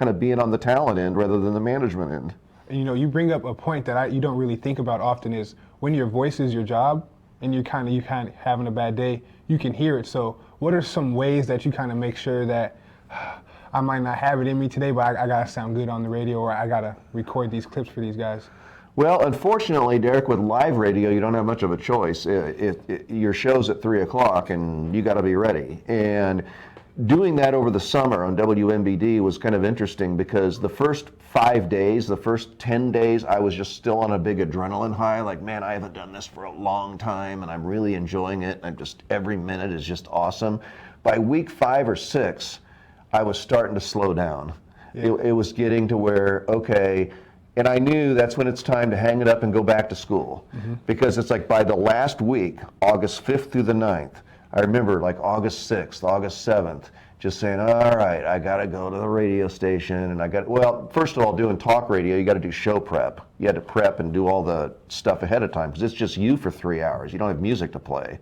of being on the talent end rather than the management end. You bring up a point that you don't really think about often, is when your voice is your job and you kind of having a bad day, you can hear it. So what are some ways that you kind of make sure that I might not have it in me today, but I gotta sound good on the radio, or I gotta record these clips for these guys? Well, unfortunately, Derek, with live radio, you don't have much of a choice. Your show's at 3 o'clock and you gotta be ready. And doing that over the summer on WMBD was kind of interesting, because the first 5 days, the first 10 days, I was just still on a big adrenaline high. Like, man, I haven't done this for a long time and I'm really enjoying it. Every minute is just awesome. By week 5 or 6, I was starting to slow down. Yeah. It was getting to where, okay, And I knew that's when it's time to hang it up and go back to school. Because it's like by the last week, August 5th through the 9th, I remember like August 6th, August 7th, just saying, all right, I got to go to the radio station. And well, first of all, doing talk radio, you got to do show prep. You had to prep and do all the stuff ahead of time because it's just you for 3 hours. You don't have music to play.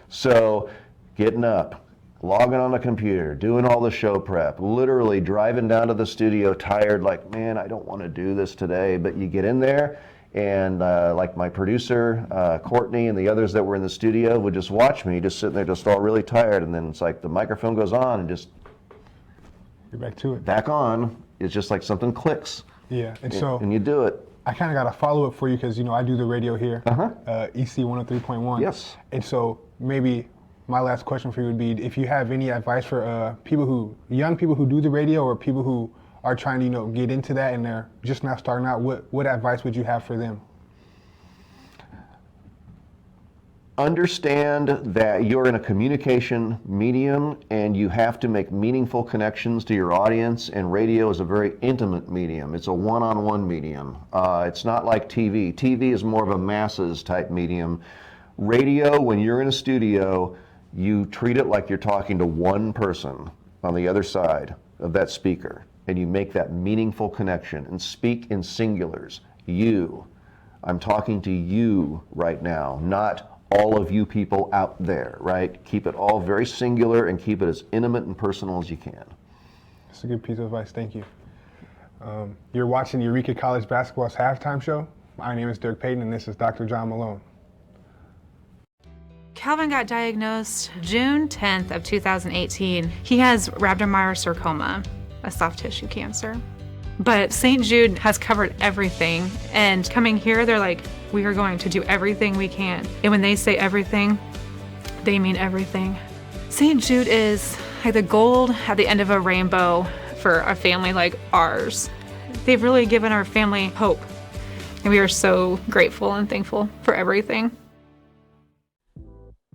So getting up, logging on the computer, doing all the show prep, literally driving down to the studio tired, like, man, I don't want to do this today. But you get in there, and like my producer, Courtney, and the others that were in the studio would just watch me, just sitting there, just all really tired. And then it's like the microphone goes on, and just you're back to it. Back on. It's just like something clicks. Yeah, and you do it. I kind of got a follow-up for you because, I do the radio here, EC 103.1. Yes. And so maybe my last question for you would be if you have any advice for young people who do the radio or people who are trying to, get into that and they're just now starting out, what advice would you have for them? Understand that you're in a communication medium and you have to make meaningful connections to your audience, and radio is a very intimate medium. It's a one-on-one medium. It's not like TV. TV is more of a masses type medium. Radio, when you're in a studio, you treat it like you're talking to one person on the other side of that speaker, and you make that meaningful connection and speak in singulars. You. I'm talking to you right now, not all of you people out there, right? Keep it all very singular and keep it as intimate and personal as you can. That's a good piece of advice, thank you. You're watching Eureka College Basketball's halftime show. My name is Dirk Payton and this is Dr. John Malone. Calvin got diagnosed June 10th of 2018. He has rhabdomyosarcoma, a soft tissue cancer. But St. Jude has covered everything, and coming here, they're like, we are going to do everything we can. And when they say everything, they mean everything. St. Jude is like the gold at the end of a rainbow for a family like ours. They've really given our family hope, and we are so grateful and thankful for everything.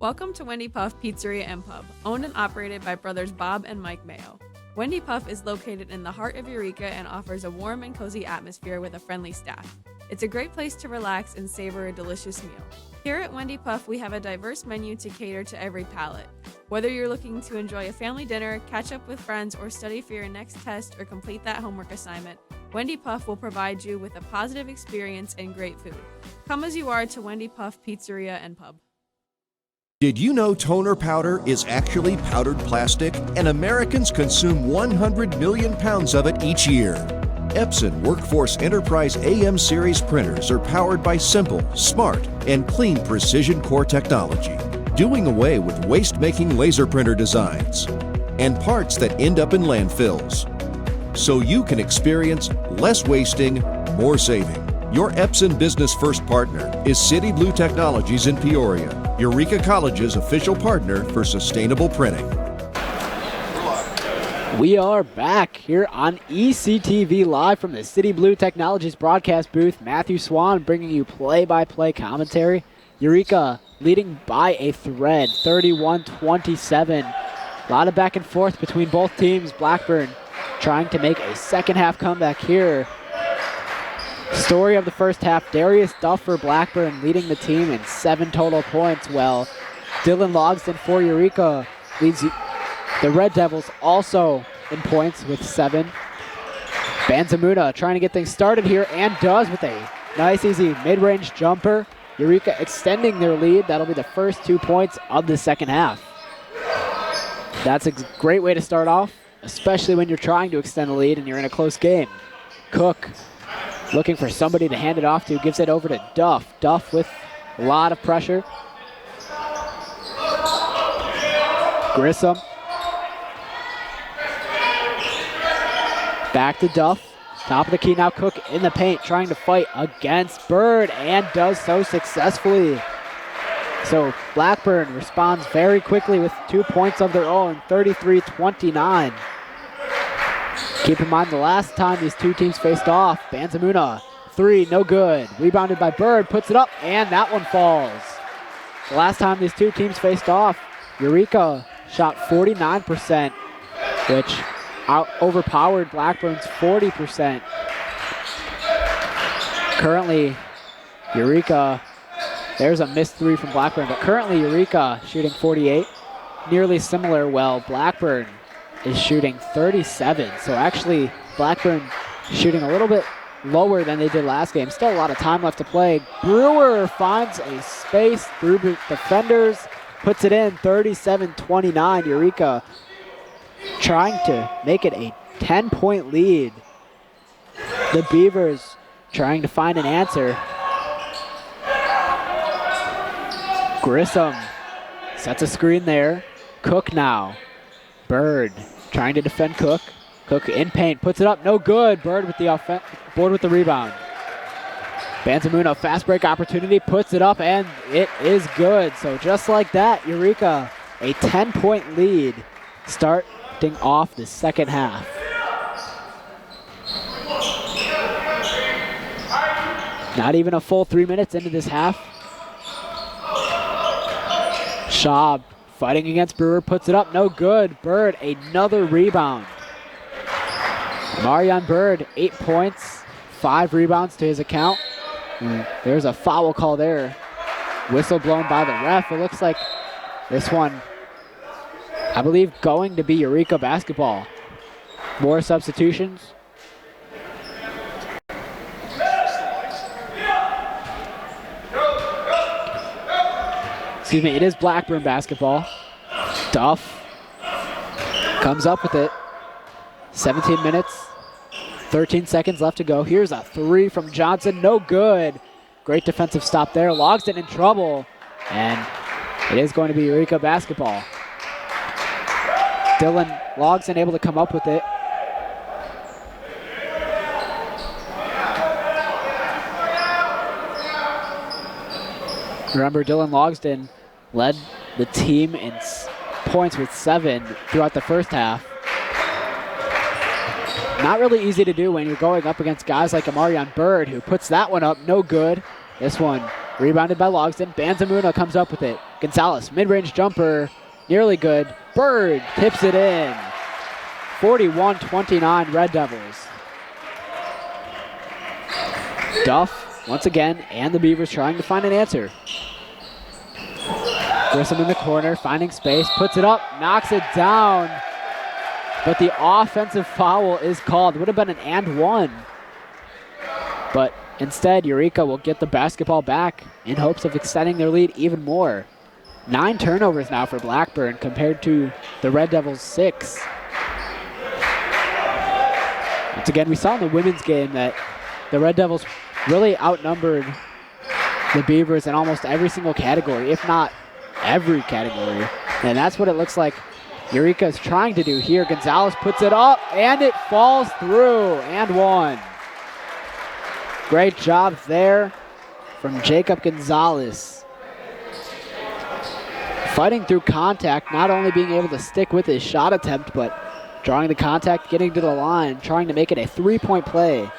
Welcome to Wendy Puff Pizzeria and Pub, owned and operated by brothers Bob and Mike Mayo. Wendy Puff is located in the heart of Eureka and offers a warm and cozy atmosphere with a friendly staff. It's a great place to relax and savor a delicious meal. Here at Wendy Puff, we have a diverse menu to cater to every palate. Whether you're looking to enjoy a family dinner, catch up with friends, or study for your next test or complete that homework assignment, Wendy Puff will provide you with a positive experience and great food. Come as you are to Wendy Puff Pizzeria and Pub. Did you know toner powder is actually powdered plastic, and Americans consume 100 million pounds of it each year? Epson Workforce Enterprise AM series printers are powered by simple, smart, and clean precision core technology, doing away with waste-making laser printer designs and parts that end up in landfills. So you can experience less wasting, more saving. Your Epson Business First partner is City Blue Technologies in Peoria, Eureka College's official partner for sustainable printing. We are back here on ECTV live from the City Blue Technologies broadcast booth. Matthew Swan bringing you play-by-play commentary. Eureka leading by a thread, 31-27. A lot of back and forth between both teams. Blackburn trying to make a second half comeback here. Story of the first half, Darius Duff for Blackburn leading the team in 7 total points. Well, Dylan Logsdon for Eureka leads the Red Devils also in points with 7. Banzamuna trying to get things started here and does with a nice easy mid-range jumper. Eureka extending their lead. That'll be the first 2 points of the second half. That's a great way to start off, especially when you're trying to extend the lead and you're in a close game. Cook looking for somebody to hand it off to, gives it over to Duff. Duff with a lot of pressure. Grissom. Back to Duff. Top of the key now, Cook in the paint, trying to fight against Bird, and does so successfully. So Blackburn responds very quickly with 2 points of their own, 33-29. Keep in mind the last time these two teams faced off, Banzamuna, 3, no good. Rebounded by Bird, puts it up, and that one falls. The last time these two teams faced off, Eureka shot 49%, which overpowered Blackburn's 40%. Currently, Eureka, there's a missed three from Blackburn, but currently Eureka shooting 48. Nearly similar, well, Blackburn is shooting 37. So actually, Blackburn shooting a little bit lower than they did last game. Still a lot of time left to play. Brewer finds a space through defenders, puts it in, 37-29. Eureka trying to make it a 10-point lead. The Beavers trying to find an answer. Grissom sets a screen there. Cook now. Bird trying to defend Cook. Cook in paint, puts it up, no good. Bird with the board with the rebound. Banzamuno, fast break opportunity, puts it up, and it is good. So just like that, Eureka, a 10-point lead starting off the second half. Not even a full 3 minutes into this half. Schaub fighting against Brewer, puts it up, no good. Bird, another rebound. Marion Bird, 8 points, 5 rebounds to his account. There's a foul call there. Whistle blown by the ref. It looks like this one, I believe, going to be Eureka basketball. More substitutions. Excuse me, it is Blackburn basketball. Duff comes up with it. 17 minutes, 13 seconds left to go. Here's a three from Johnson, no good. Great defensive stop there. Logsdon in trouble, and it is going to be Eureka basketball. Dylan Logsdon able to come up with it. Remember, Dylan Logsdon led the team in points with 7 throughout the first half. Not really easy to do when you're going up against guys like Amarion Bird, who puts that one up, no good. This one rebounded by Logsdon. Banzamuno comes up with it. Gonzalez, mid-range jumper, nearly good. Bird tips it in. 41-29 Red Devils. Duff, once again, and the Beavers trying to find an answer. Grissom in the corner, finding space, puts it up, knocks it down. But the offensive foul is called. Would have been an and one. But instead, Eureka will get the basketball back in hopes of extending their lead even more. 9 turnovers now for Blackburn compared to the Red Devils' 6. Once again, we saw in the women's game that the Red Devils really outnumbered the Beavers in almost every single category, if not every category. And that's what it looks like Eureka is trying to do here. Gonzalez puts it up, and it falls through, and one. Great job there from Jacob Gonzalez. Fighting through contact, not only being able to stick with his shot attempt, but drawing the contact, getting to the line, trying to make it a 3-point play.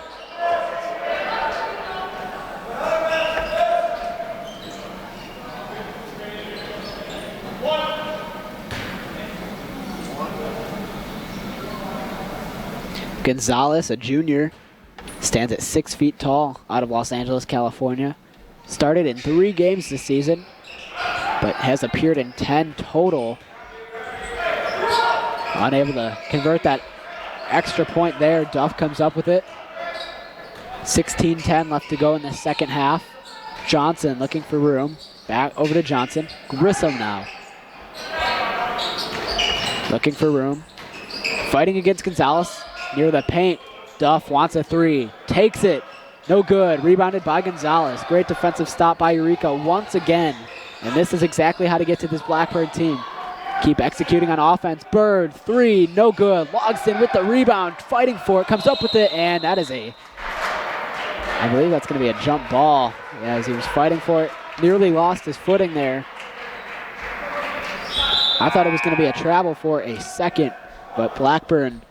Gonzalez, a junior, stands at 6 feet tall out of Los Angeles, California. Started in 3 games this season, but has appeared in 10 total. Unable to convert that extra point there. Duff comes up with it. 16-10 left to go in the second half. Johnson looking for room. Back over to Johnson. Grissom now. Looking for room. Fighting against Gonzalez. Near the paint. Duff wants a 3. Takes it. No good. Rebounded by Gonzalez. Great defensive stop by Eureka once again. And this is exactly how to get to this Blackburn team. Keep executing on offense. Bird, 3, no good. Logsdon with the rebound, fighting for it, comes up with it, and that is I believe that's going to be a jump ball. Yeah, as he was fighting for it, nearly lost his footing there. I thought it was going to be a travel for a second, but Blackburn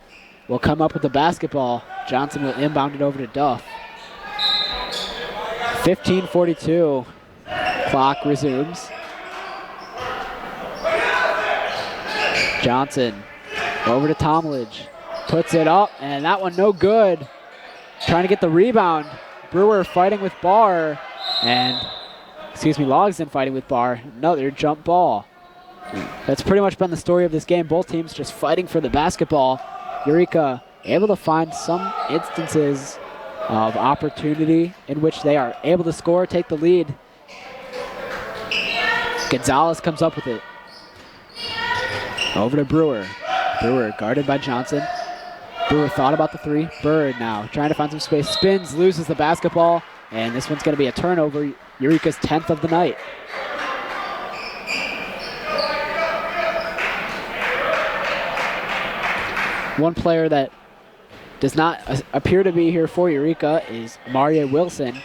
will come up with the basketball. Johnson will inbound it over to Duff. 15:42. Clock resumes. Johnson over to Tomlage. Puts it up, and that one no good. Trying to get the rebound. Brewer fighting with Barr, and, Logsdon fighting with Barr. Another jump ball. That's pretty much been the story of this game. Both teams just fighting for the basketball. Eureka able to find some instances of opportunity in which they are able to score, take the lead. Gonzalez comes up with it. Over to Brewer. Brewer guarded by Johnson. Brewer thought about the three. Bird now trying to find some space. Spins, loses the basketball, and this one's going to be a turnover. Eureka's 10th of the night. One player that does not appear to be here for Eureka is Mario Wilson.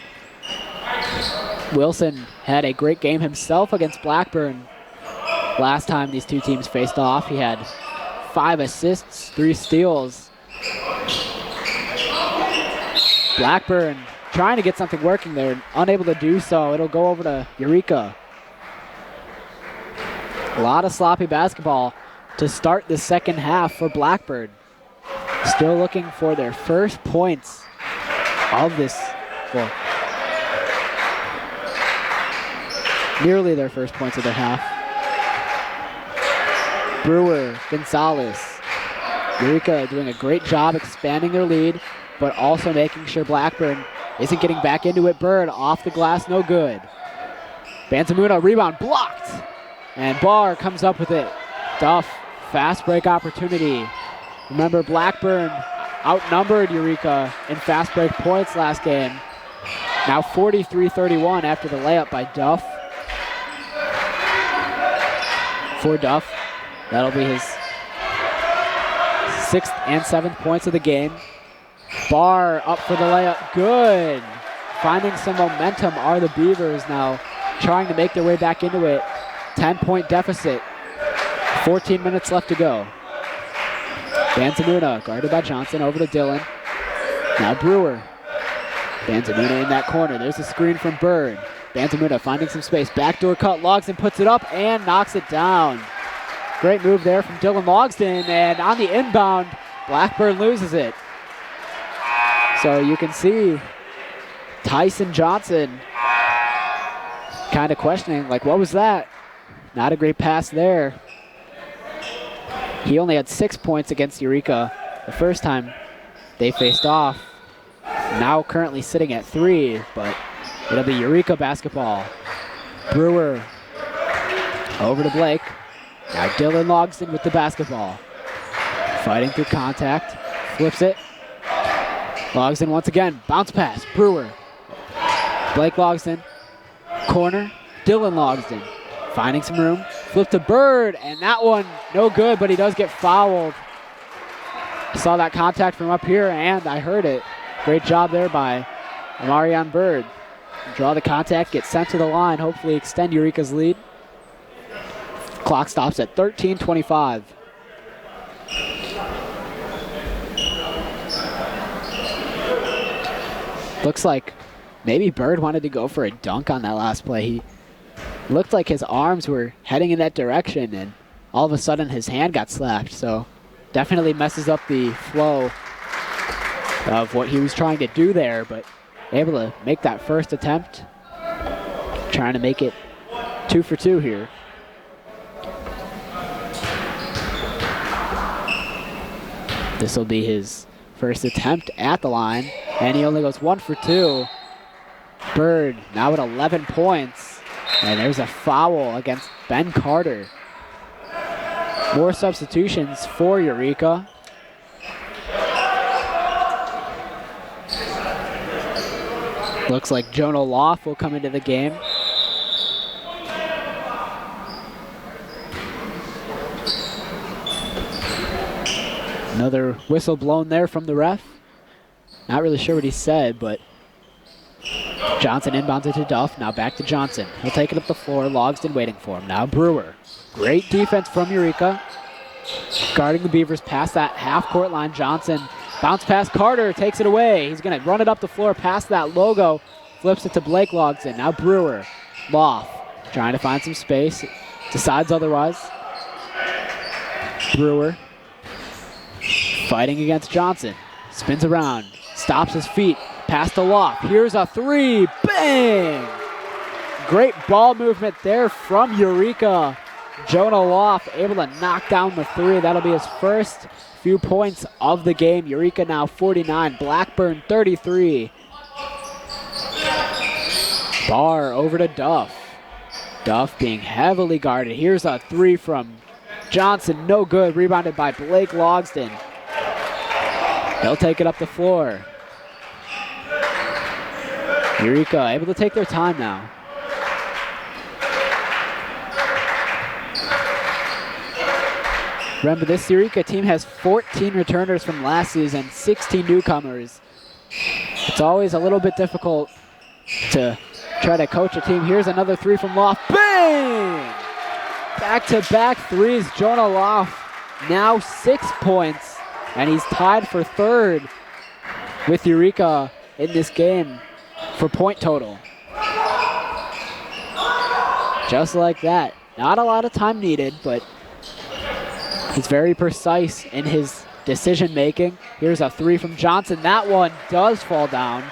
Wilson had a great game himself against Blackburn. Last time these two teams faced off, he had 5 assists, 3 steals. Blackburn trying to get something working there, unable to do so. It'll go over to Eureka. A lot of sloppy basketball to start the second half for Blackburn. Still looking for their first points of this, well, nearly their first points of their half. Brewer, Gonzalez. Eureka doing a great job expanding their lead, but also making sure Blackburn isn't getting back into it. Bird off the glass, no good. Bantamuna rebound blocked, and Barr comes up with it. Duff, fast break opportunity. Remember, Blackburn outnumbered Eureka in fast break points last game. Now 43-31 after the layup by Duff. For Duff, that'll be his 6th and 7th points of the game. Barr up for the layup, good. Finding some momentum are the Beavers now, trying to make their way back into it. 10-point deficit, 14 minutes left to go. Bantamuna guarded by Johnson, over to Dillon. Now Brewer. Bantamuna in that corner. There's a screen from Bird. Bantamuna finding some space. Backdoor cut. Logsdon puts it up and knocks it down. Great move there from Dylan Logsdon. And on the inbound, Blackburn loses it. So you can see Tyson Johnson kind of questioning, like, what was that? Not a great pass there. He only had 6 points against Eureka the first time they faced off. Now currently sitting at 3, but it'll be Eureka basketball. Brewer over to Blake. Now Dylan Logsdon with the basketball. Fighting through contact. Flips it. Logsdon once again. Bounce pass. Brewer. Blake Logsdon. Corner. Dylan Logsdon. Finding some room. Flip to Bird, and that one no good, but he does get fouled. I saw that contact from up here, and I heard it. Great job there by Amarion Bird. Draw the contact, get sent to the line, hopefully extend Eureka's lead. Clock stops at 13:25. Looks like maybe Bird wanted to go for a dunk on that last play. He looked like his arms were heading in that direction, and all of a sudden his hand got slapped. So definitely messes up the flow of what he was trying to do there, but able to make that first attempt. Trying to make it 2 for 2 here. This will be his first attempt at the line, and he only goes 1 for 2. Bird now at 11 points. And there's a foul against Ben Carter. More substitutions for Eureka. Looks like Jonah Loff will come into the game. Another whistle blown there from the ref. Not really sure what he said, but Johnson inbounds it to Duff. Now back to Johnson. He'll take it up the floor. Logsdon waiting for him. Now Brewer. Great defense from Eureka. Guarding the Beavers past that half-court line. Johnson bounce pass. Carter takes it away. He's going to run it up the floor past that logo. Flips it to Blake Logsdon. Now Brewer. Loff trying to find some space. Decides otherwise. Brewer fighting against Johnson. Spins around. Stops his feet. Pass to Loft. Here's a three. Bang! Great ball movement there from Eureka. Jonah Loft able to knock down the three. That'll be his first few points of the game. Eureka now 49, Blackburn 33. Barr over to Duff. Duff being heavily guarded. Here's a three from Johnson. No good. Rebounded by Blake Logsdon. He'll take it up the floor. Eureka able to take their time now. Remember, this Eureka team has 14 returners from last season, 16 newcomers. It's always a little bit difficult to try to coach a team. Here's another three from Loft. Bang! Back-to-back threes. Jonah Loft now 6 points, and he's tied for third with Eureka in this game for point total. Just like that. Not a lot of time needed, but he's very precise in his decision making. Here's a three from Johnson. That one does fall down.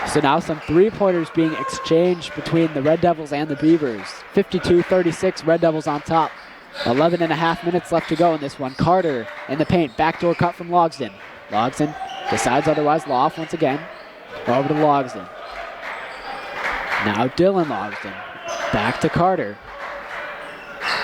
So now some three-pointers being exchanged between the Red Devils and the Beavers. 52-36, Red Devils on top. 11 and a half minutes left to go in this one. Carter in the paint. Backdoor cut from Logsdon. Logsdon decides otherwise. Loft once again. Over to Logsdon. Now Dylan Logsdon. Back to Carter.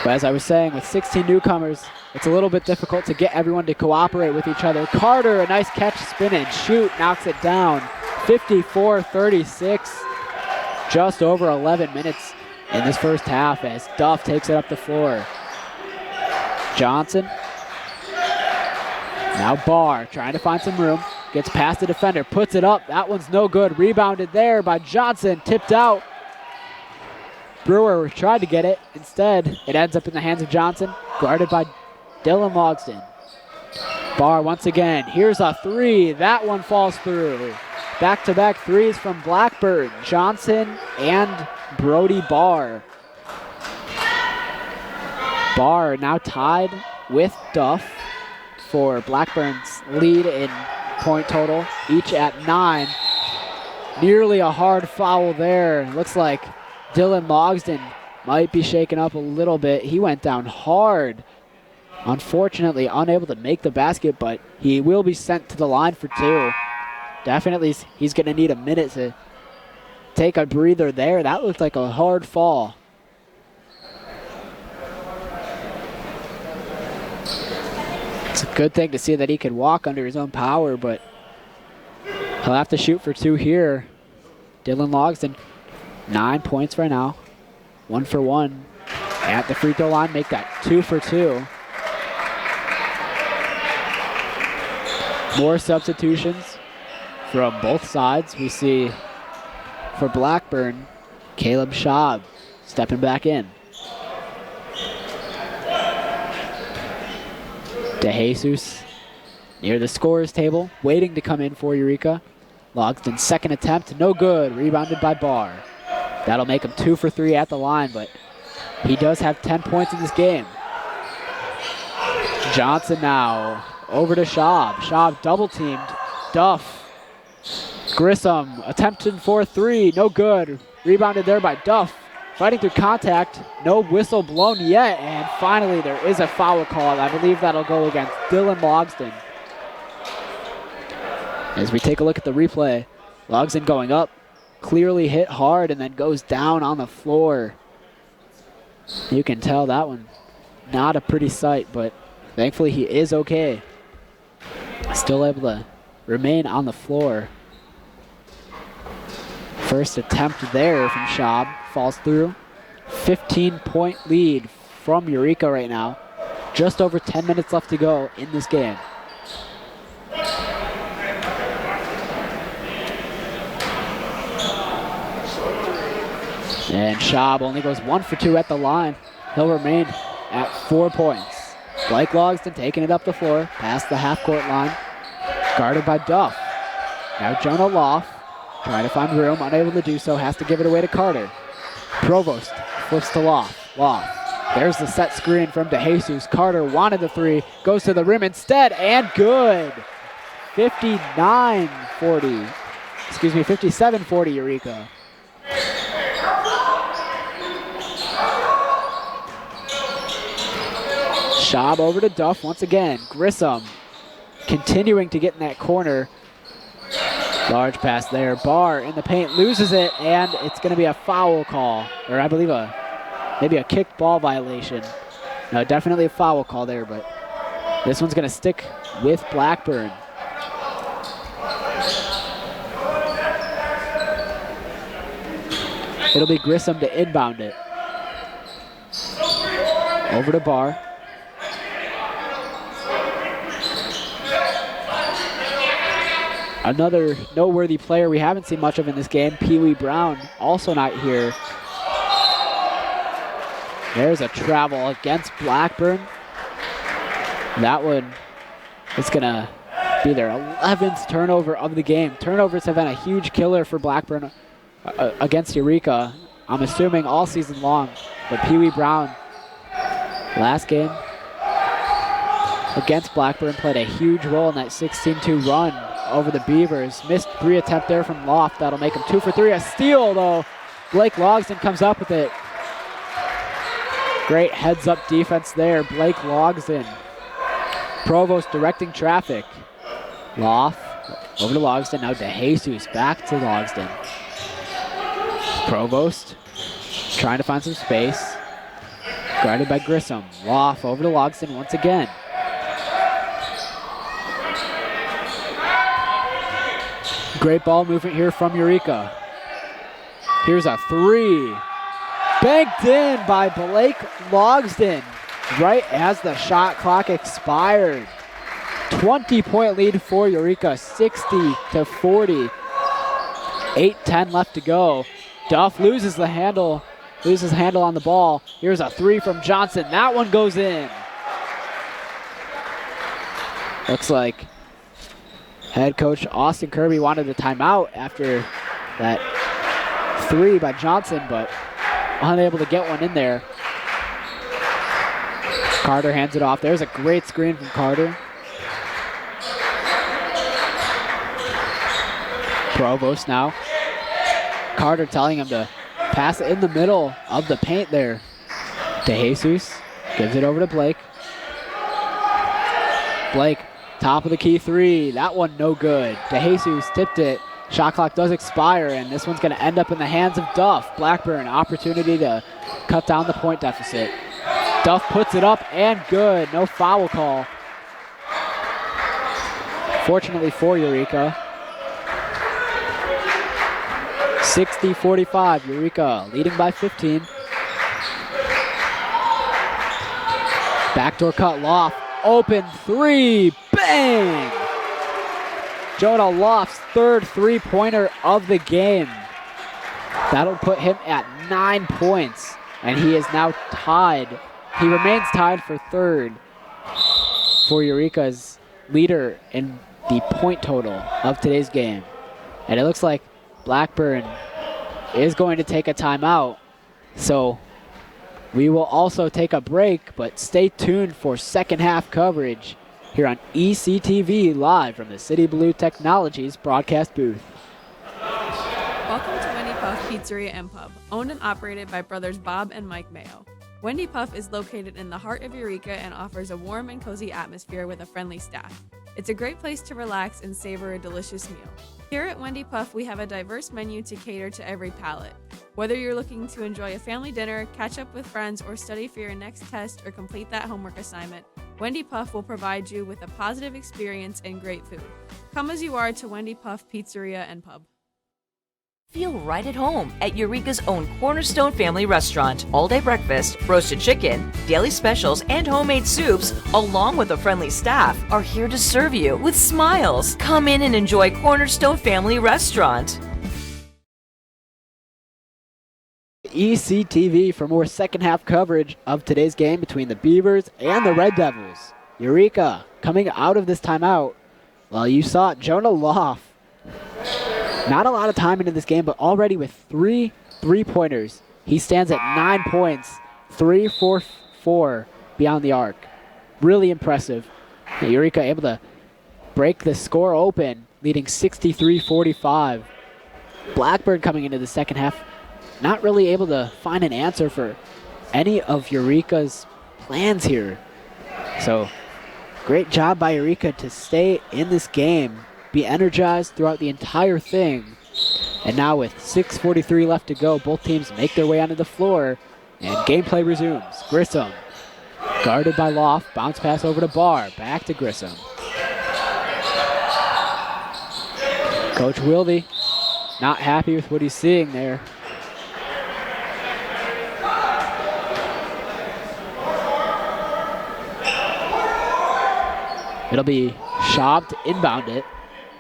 But as I was saying, with 16 newcomers, it's a little bit difficult to get everyone to cooperate with each other. Carter, a nice catch, spin and shoot, knocks it down. 54-36. Just over 11 minutes in this first half as Duff takes it up the floor. Johnson. Now Barr trying to find some room. Gets past the defender, puts it up. That one's no good. Rebounded there by Johnson, tipped out. Brewer tried to get it. Instead, it ends up in the hands of Johnson, guarded by Dylan Logsdon. Barr once again. Here's a three. That one falls through. Back-to-back threes from Blackburn, Johnson, and Brody Barr. Barr now tied with Duff for Blackburn's lead in point total, each at 9. Nearly a hard foul there. Looks like Dylan Logsdon might be shaken up a little bit. He went down hard. Unfortunately, unable to make the basket, but he will be sent to the line for 2. Definitely, he's going to need a minute to take a breather there. That looked like a hard fall. It's a good thing to see that he could walk under his own power, but he'll have to shoot for 2 here. Dylan Logsdon, 9 points right now. 1 for 1 at the free throw line. Make that 2 for 2. More substitutions from both sides. We see for Blackburn, Caleb Schaub stepping back in. DeJesus near the scorer's table, waiting to come in for Eureka. Logsdon's second attempt, no good. Rebounded by Barr. That'll make him 2 for 3 at the line, but he does have 10 points in this game. Johnson now over to Schaub. Schaub double-teamed. Duff. Grissom attempting for 3, no good. Rebounded there by Duff. Fighting through contact, no whistle blown yet, and finally there is a foul call. I believe that'll go against Dylan Logsdon. As we take a look at the replay, Logsdon going up, clearly hit hard and then goes down on the floor. You can tell that one, not a pretty sight, but thankfully he is okay. Still able to remain on the floor. First attempt there from Schaub, falls through. 15-point lead from Eureka right now. Just over 10 minutes left to go in this game. And Schaub only goes 1 for 2 at the line. He'll remain at 4 points. Blake Logsdon taking it up the floor, past the half-court line. Guarded by Duff. Now Jonah Loft, trying to find room, unable to do so, has to give it away to Carter. Provost flips to Loft. Loft. There's the set screen from DeJesus. Carter wanted the 3, goes to the rim instead, and good. 59 57-40 Eureka. Schaub over to Duff once again. Grissom continuing to get in that corner. Large pass there. Barr in the paint loses it, and it's going to be a foul call. Or I believe maybe a kicked ball violation. No, definitely a foul call there, but this one's going to stick with Blackburn. It'll be Grissom to inbound it. Over to Barr. Another noteworthy player we haven't seen much of in this game, Pee Wee Brown, also not here. There's a travel against Blackburn. That one is going to be their 11th turnover of the game. Turnovers have been a huge killer for Blackburn against Eureka, I'm assuming all season long. But Pee Wee Brown, last game against Blackburn, played a huge role in that 16-2 run over the Beavers. Missed 3 attempt there from Loft. That'll make him 2 for 3. A steal, though. Blake Logsdon comes up with it. Great heads-up defense there. Blake Logsdon. Provost directing traffic. Loft over to Logsdon. Now DeJesus back to Logsdon. Provost trying to find some space. Guarded by Grissom. Loft over to Logsdon once again. Great ball movement here from Eureka. Here's a 3. Banked in by Blake Logsdon right as the shot clock expired. 20-point lead for Eureka, 60-40. 8:10 left to go. Duff loses the handle on the ball. Here's a 3 from Johnson. That one goes in. Looks like head coach Austin Kirby wanted a timeout after that 3 by Johnson, but unable to get one in there. Carter hands it off. There's a great screen from Carter. Provost now. Carter telling him to pass it in the middle of the paint there. DeJesus gives it over to Blake. Blake, top of the key 3. That one no good. DeJesus tipped it. Shot clock does expire, and this one's going to end up in the hands of Duff. Blackburn, opportunity to cut down the point deficit. Duff puts it up and good. No foul call. Fortunately for Eureka. 60-45, Eureka leading by 15. Backdoor cut, Loft, open 3, bang! Jonah Loft's 3rd three-pointer of the game. That'll put him at 9 points, and he is now tied. He remains tied for 3rd for Eureka's leader in the point total of today's game. And it looks like Blackburn is going to take a timeout, so we will also take a break, but stay tuned for second half coverage here on ECTV live from the City Blue Technologies broadcast booth. Welcome to Wendy Puff Pizzeria and Pub, owned and operated by brothers Bob and Mike Mayo. Wendy Puff is located in the heart of Eureka and offers a warm and cozy atmosphere with a friendly staff. It's a great place to relax and savor a delicious meal. Here at Wendy Puff, we have a diverse menu to cater to every palate. Whether you're looking to enjoy a family dinner, catch up with friends, or study for your next test or complete that homework assignment, Wendy Puff will provide you with a positive experience and great food. Come as you are to Wendy Puff Pizzeria and Pub. Feel right at home at Eureka's own Cornerstone Family Restaurant. All-day breakfast, roasted chicken, daily specials, and homemade soups, along with a friendly staff, are here to serve you with smiles. Come in and enjoy Cornerstone Family Restaurant. ECTV for more second half coverage of today's game between the Beavers and the Red Devils. Eureka coming out of this timeout. Well, you saw it, Jonah Loft. Not a lot of time into this game, but already with 3 three-pointers. He stands at 9 points, 3 for 4 beyond the arc. Really impressive. Eureka able to break the score open. leading 63-45. Blackburn coming into the second half, not really able to find an answer for any of Eureka's plans here. So great job by Eureka to stay in this game, be energized throughout the entire thing. And now with 6:43 left to go, both teams make their way onto the floor and gameplay resumes. Grissom, guarded by Loft, bounce pass over to Barr, back to Grissom. Coach Wilde not happy with what he's seeing there. It'll be Schaub to inbound it.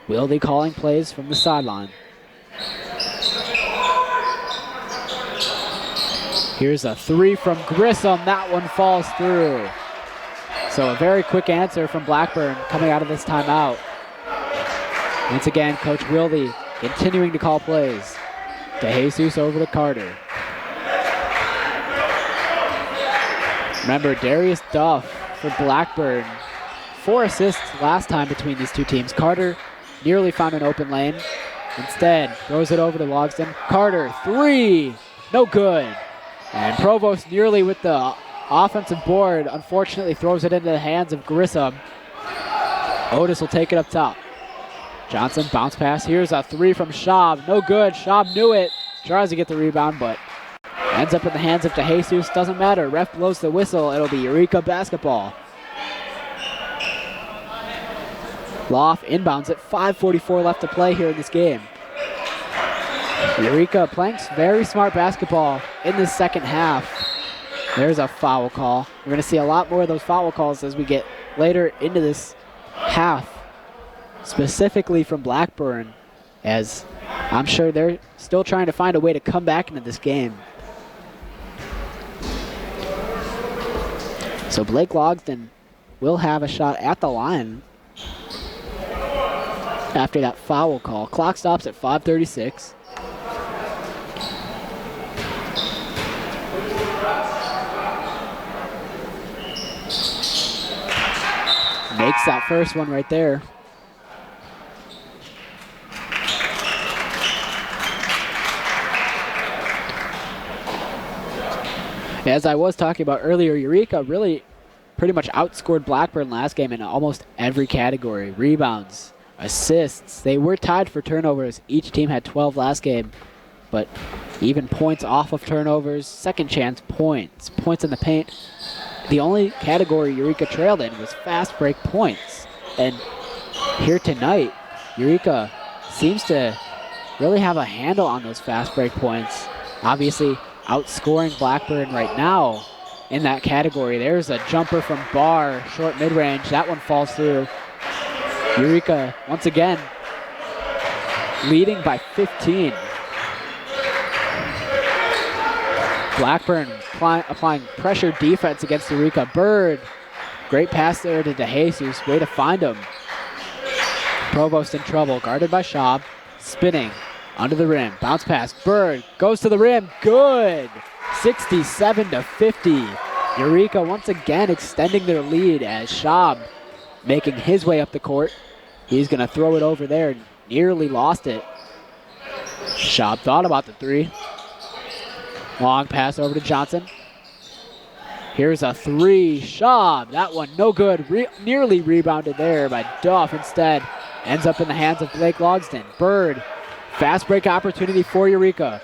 Wilde calling plays from the sideline. Here's a three from Grissom. That one falls through. So a very quick answer from Blackburn coming out of this timeout. Once again, Coach Wilde continuing to call plays. DeJesus over to Carter. Remember, Darius Duff for Blackburn. 4 assists last time between these two teams. Carter nearly found an open lane. Instead, throws it over to Logsdon. Carter, three, no good. And Provost nearly with the offensive board, unfortunately throws it into the hands of Grissom. Otis will take it up top. Johnson, bounce pass. Here's a three from Schaub, no good. Schaub knew it, tries to get the rebound, but ends up in the hands of DeJesus. Doesn't matter, ref blows the whistle. It'll be Eureka basketball. Loft inbounds it, 5:44 left to play here in this game. Eureka playing very smart basketball in the second half. There's a foul call. We're going to see a lot more of those foul calls as we get later into this half, specifically from Blackburn, as I'm sure they're still trying to find a way to come back into this game. So Blake Logsdon will have a shot at the line after that foul call. Clock stops at 5:36. Makes that first one right there. As I was talking about earlier, Eureka really pretty much outscored Blackburn last game in almost every category. Rebounds, assists. They were tied for turnovers. Each team had 12 last game, but even points off of turnovers, second chance points, points in the paint. The only category Eureka trailed in was fast break points. And here tonight, Eureka seems to really have a handle on those fast break points. Obviously, outscoring Blackburn right now in that category. There's a jumper from Barr, short mid-range. That one falls through. Eureka, once again, leading by 15. Blackburn applying pressure defense against Eureka. Bird, great pass there to DeJesus. Way to find him. Provost in trouble, guarded by Schaub. Spinning, under the rim. Bounce pass, Bird goes to the rim. Good! 67-50. Eureka once again extending their lead as Schaub making his way up the court. He's going to throw it over there. Nearly lost it. Schaub thought about the three. Long pass over to Johnson. Here's a three. Schaub, that one no good. Nearly rebounded there by Duff. Instead, ends up in the hands of Blake Logsdon. Bird, fast break opportunity for Eureka.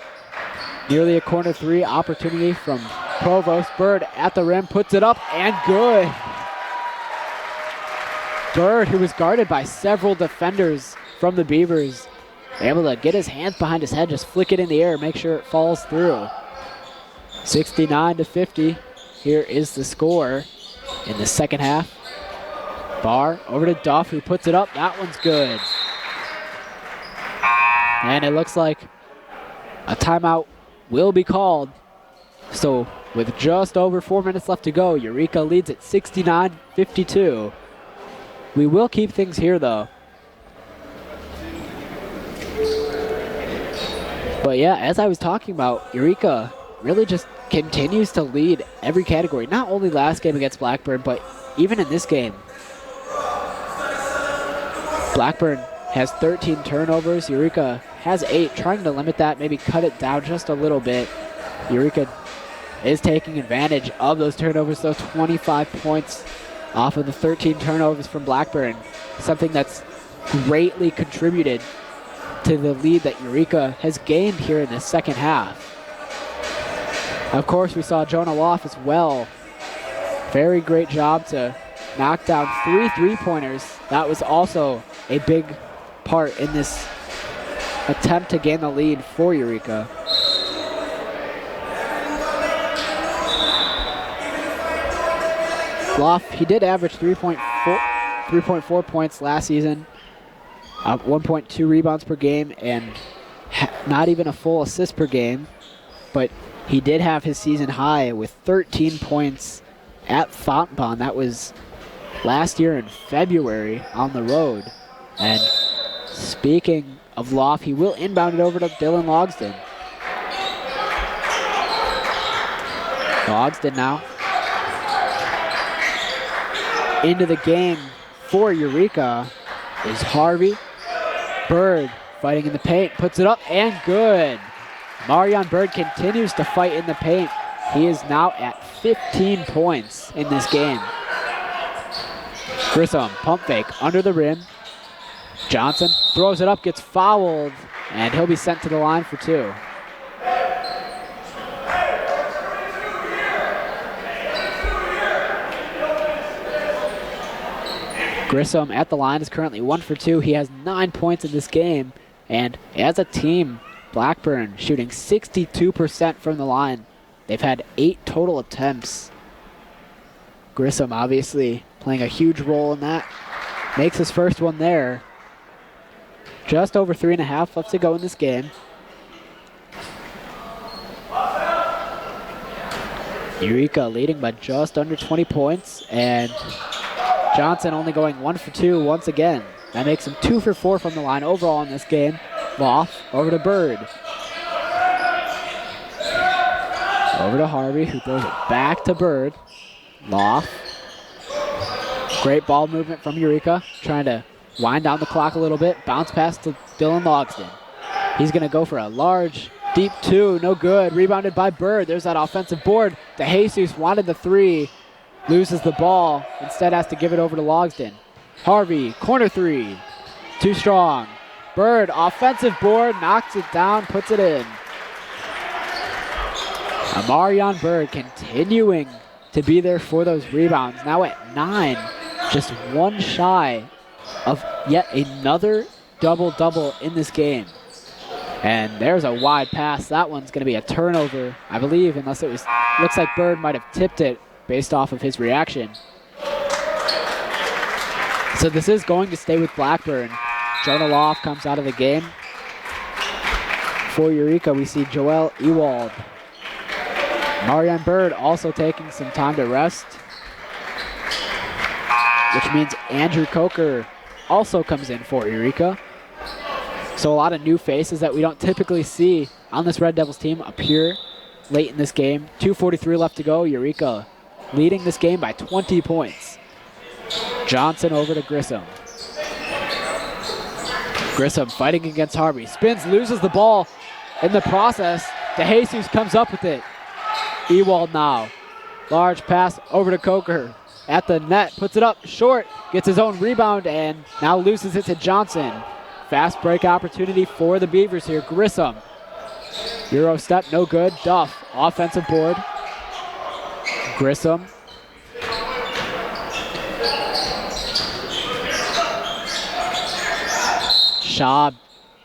Nearly a corner three opportunity from Provost. Bird at the rim, puts it up, and good. Bird, who was guarded by several defenders from the Beavers, able to get his hands behind his head, just flick it in the air, make sure it falls through. 69-50. Here is the score in the second half. Barr over to Duff, who puts it up. That one's good. And it looks like a timeout will be called. So with just over 4 minutes left to go, Eureka leads at 69-52. We will keep things here though. But yeah, as I was talking about, Eureka really just continues to lead every category. Not only last game against Blackburn, but even in this game. Blackburn has 13 turnovers. Eureka has 8, trying to limit that, maybe cut it down just a little bit. Eureka is taking advantage of those turnovers, though. 25 points off of the 13 turnovers from Blackburn, something that's greatly contributed to the lead that Eureka has gained here in the second half. Of course, we saw Jonah Loff as well. Very great job to knock down 3 3-pointers. That was also a big part in this attempt to gain the lead for Eureka. Loff, he did average 3.4 points last season, 1.2 rebounds per game, and not even a full assist per game. But he did have his season high with 13 points at Fountainbahn. That was last year in February on the road. And speaking of Loff, he will inbound it over to Dylan Logsdon. Logsdon now into the game for Eureka is Harvey. Bird fighting in the paint, puts it up and good. Marion Bird continues to fight in the paint. He is now at 15 points in this game. Grissom, pump fake under the rim. Johnson throws it up, gets fouled, and he'll be sent to the line for 2. Grissom at the line is currently 1 for 2. He has 9 points in this game. And as a team, Blackburn shooting 62% from the line. They've had 8 total attempts. Grissom obviously playing a huge role in that. Makes his first one there. Just over 3.5 left to go in this game. Eureka leading by just under 20 points, and Johnson only going 1 for 2 once again. That makes him 2 for 4 from the line overall in this game. Loff over to Bird. Over to Harvey, who throws it back to Bird. Loff. Great ball movement from Eureka, trying to wind down the clock a little bit. Bounce pass to Dylan Logsdon. He's going to go for a large, deep 2. No good. Rebounded by Bird. There's that offensive board. DeJesus wanted the 3. Loses the ball. Instead has to give it over to Logsdon. Harvey, corner 3. Too strong. Bird, offensive board, knocks it down, puts it in. Amarion Bird continuing to be there for those rebounds. Now at 9, just 1 shy of yet another double-double in this game. And there's a wide pass. That one's going to be a turnover, I believe, unless it was, looks like Bird might have tipped it based off of his reaction. So this is going to stay with Blackburn. Jonah Loff comes out of the game. For Eureka, we see Joel Ewald. Marion Bird also taking some time to rest, which means Andrew Coker also comes in for Eureka. So a lot of new faces that we don't typically see on this Red Devils team appear late in this game. 2:43 left to go. Eureka leading this game by 20 points. Johnson over to Grissom. Grissom fighting against Harvey. Spins, loses the ball in the process. DeJesus comes up with it. Ewald now. Large pass over to Coker. At the net, puts it up short. Gets his own rebound and now loses it to Johnson. Fast break opportunity for the Beavers here. Grissom. Euro step, no good. Duff, offensive board. Grissom. Schaub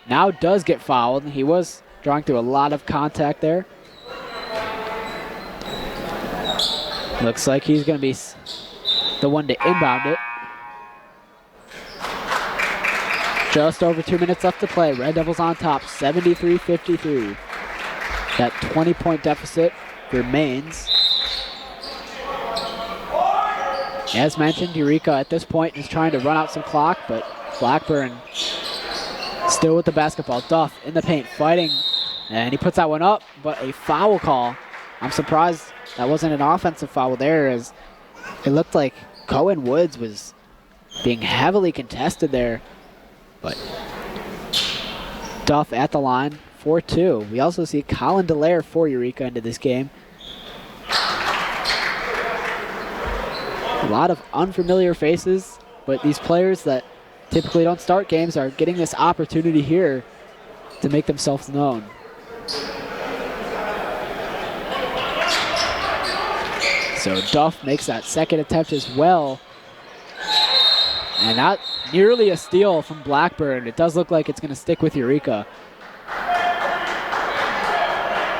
now does get fouled. He was drawing through a lot of contact there. Looks like he's going to be the one to inbound it. Just over 2 minutes left to play. Red Devils on top, 73-53. That 20-point deficit remains. As mentioned, Eureka at this point is trying to run out some clock, but Blackburn still with the basketball. Duff in the paint, fighting, and he puts that one up, but a foul call. I'm surprised that wasn't an offensive foul there, as it looked like Cohen Woods was being heavily contested there But Duff at the line for 2. We also see Colin Dallaire for Eureka into this game. A lot of unfamiliar faces, but these players that typically don't start games are getting this opportunity here to make themselves known. So Duff makes that second attempt as well. And not nearly a steal from Blackburn. It does look like it's going to stick with Eureka.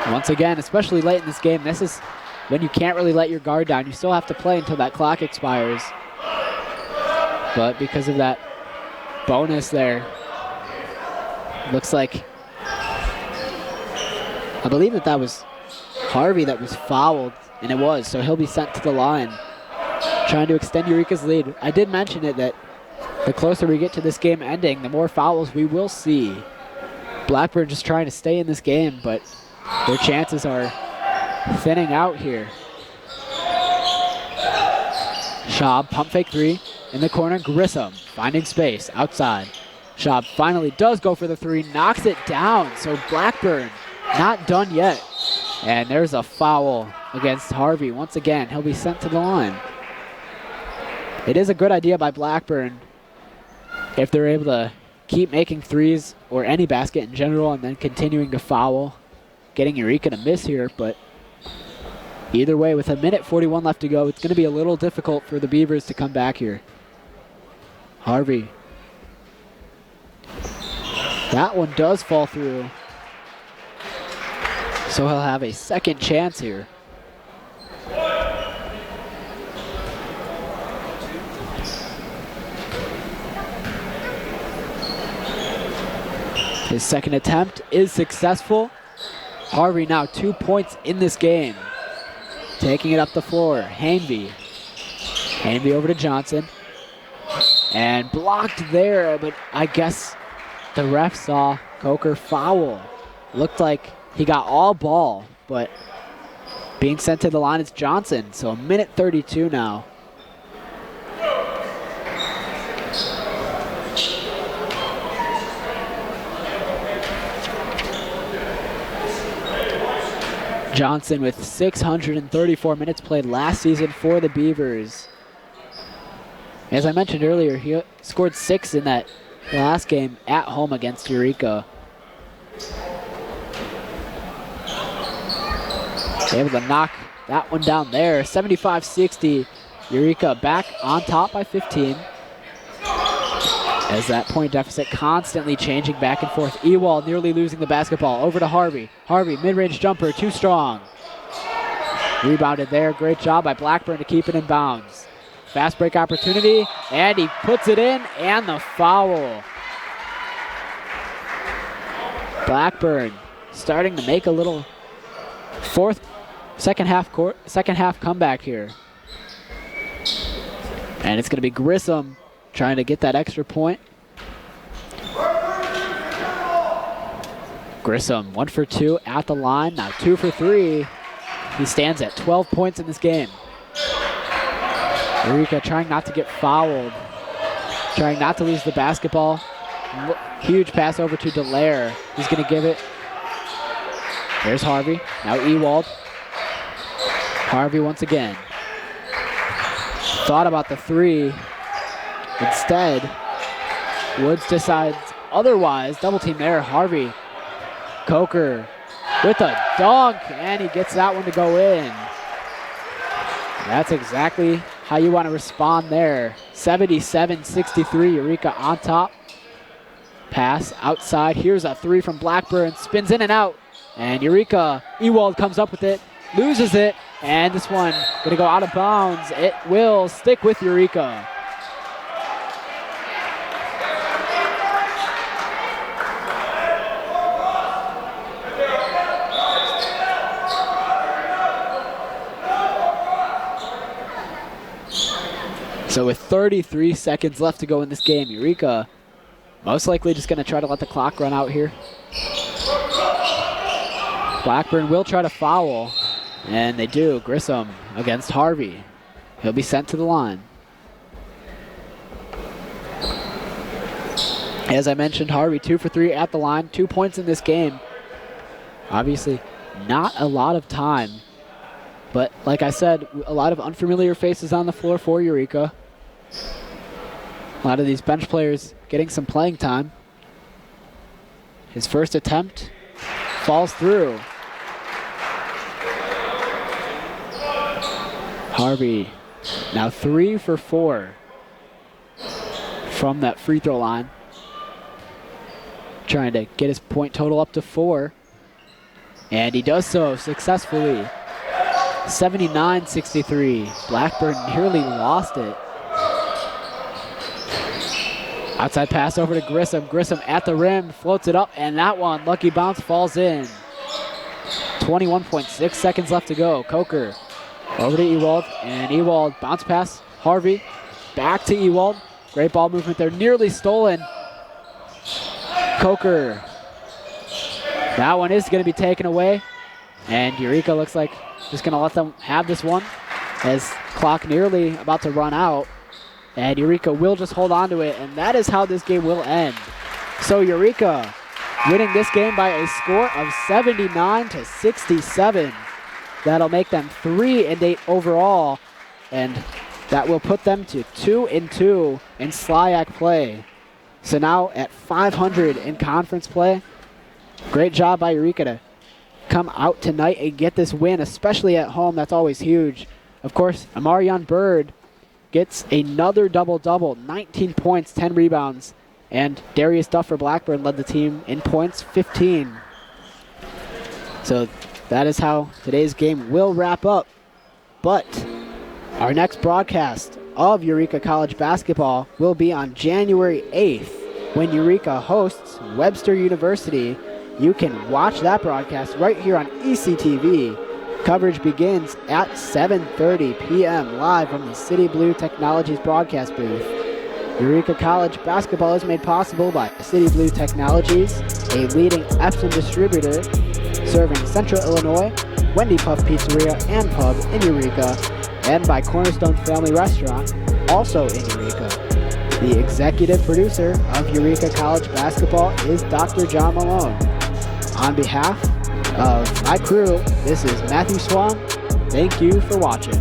Once again, especially late in this game, this is when you can't really let your guard down. You still have to play until that clock expires. But because of that bonus there, looks like, I believe that was Harvey that was fouled, and it was, so he'll be sent to the line, trying to extend Eureka's lead. I did mention it that the closer we get to this game ending, the more fouls we will see. Blackburn just trying to stay in this game, but their chances are thinning out here. Schaub, pump fake 3 in the corner. Grissom finding space outside. Schaub finally does go for the 3, knocks it down. So Blackburn not done yet. And there's a foul against Harvey. Once again, he'll be sent to the line. It is a good idea by Blackburn if they're able to keep making 3s or any basket in general and then continuing to foul, getting Eureka to miss here. But either way, with 1:41 left to go, it's going to be a little difficult for the Beavers to come back here. Harvey. That one does fall through. So he'll have a second chance here. His second attempt is successful. Harvey now 2 points in this game. Taking it up the floor, Hanvey. Hanvey over to Johnson. And blocked there, but I guess the ref saw Coker foul. Looked like he got all ball, but being sent to the line is Johnson. So 1:32 now. Johnson with 634 minutes played last season for the Beavers. As I mentioned earlier, he scored 6 in that last game at home against Eureka. Able to knock that one down there. 75-60. Eureka back on top by 15. As that point deficit constantly changing back and forth. Ewald nearly losing the basketball. Over to Harvey. Harvey, mid-range jumper, too strong. Rebounded there. Great job by Blackburn to keep it in bounds. Fast break opportunity, and he puts it in, and the foul. Blackburn starting to make a little second half comeback here. And it's going to be Grissom trying to get that extra point. Grissom 1 for 2 at the line, now 2 for 3. He stands at 12 points in this game. Eureka trying not to get fouled, trying not to lose the basketball. Huge pass over to Dallaire. He's going to give it. There's Harvey. Now Ewald. Harvey once again. Thought about the 3. Instead, Woods decides otherwise. Double team there. Harvey. Coker with a dunk, and he gets that one to go in. That's exactly how you want to respond there. 77-63, Eureka on top. Pass outside. Here's a 3 from Blackburn. Spins in and out. And Eureka, Ewald comes up with it, loses it, and this one going to go out of bounds. It will stick with Eureka. So with 33 seconds left to go in this game, Eureka most likely just going to try to let the clock run out here. Blackburn will try to foul, and they do. Grissom against Harvey. He'll be sent to the line. As I mentioned, Harvey 2 for 3 at the line, 2 points in this game. Obviously, not a lot of time. But like I said, a lot of unfamiliar faces on the floor for Eureka. A lot of these bench players getting some playing time. His first attempt falls through. Harvey now 3 for 4 from that free throw line. Trying to get his point total up to 4. And he does so successfully. 79-63. Blackburn nearly lost it. Outside pass over to Grissom. Grissom at the rim, floats it up, and that one, lucky bounce, falls in. 21.6 seconds left to go. Coker over to Ewald, and Ewald bounce pass. Harvey back to Ewald. Great ball movement there, nearly stolen. Coker. That one is going to be taken away, and Eureka looks like just going to let them have this one as clock nearly about to run out. And Eureka will just hold on to it, and that is how this game will end. So Eureka winning this game by a score of 79-67. That'll make them 3-8 overall, and that will put them to 2-2 in SLIAC play. So now at 500 in conference play. Great job by Eureka to come out tonight and get this win, especially at home. That's always huge. Of course, Amarion Bird gets another double-double, 19 points, 10 rebounds, and Darius Duff for Blackburn led the team in points, 15. So that is how today's game will wrap up. But our next broadcast of Eureka College basketball will be on January 8th when Eureka hosts Webster University. You can watch that broadcast right here on ECTV. Coverage begins at 7:30 p.m. live from the City Blue Technologies broadcast booth. Eureka College basketball is made possible by City Blue Technologies, a leading Epson distributor serving Central Illinois, Wendy Puff Pizzeria and Pub in Eureka, and by Cornerstone Family Restaurant, also in Eureka. The executive producer of Eureka College basketball is Dr. John Malone. On behalf of my crew, this is Matthew Swan. Thank you for watching.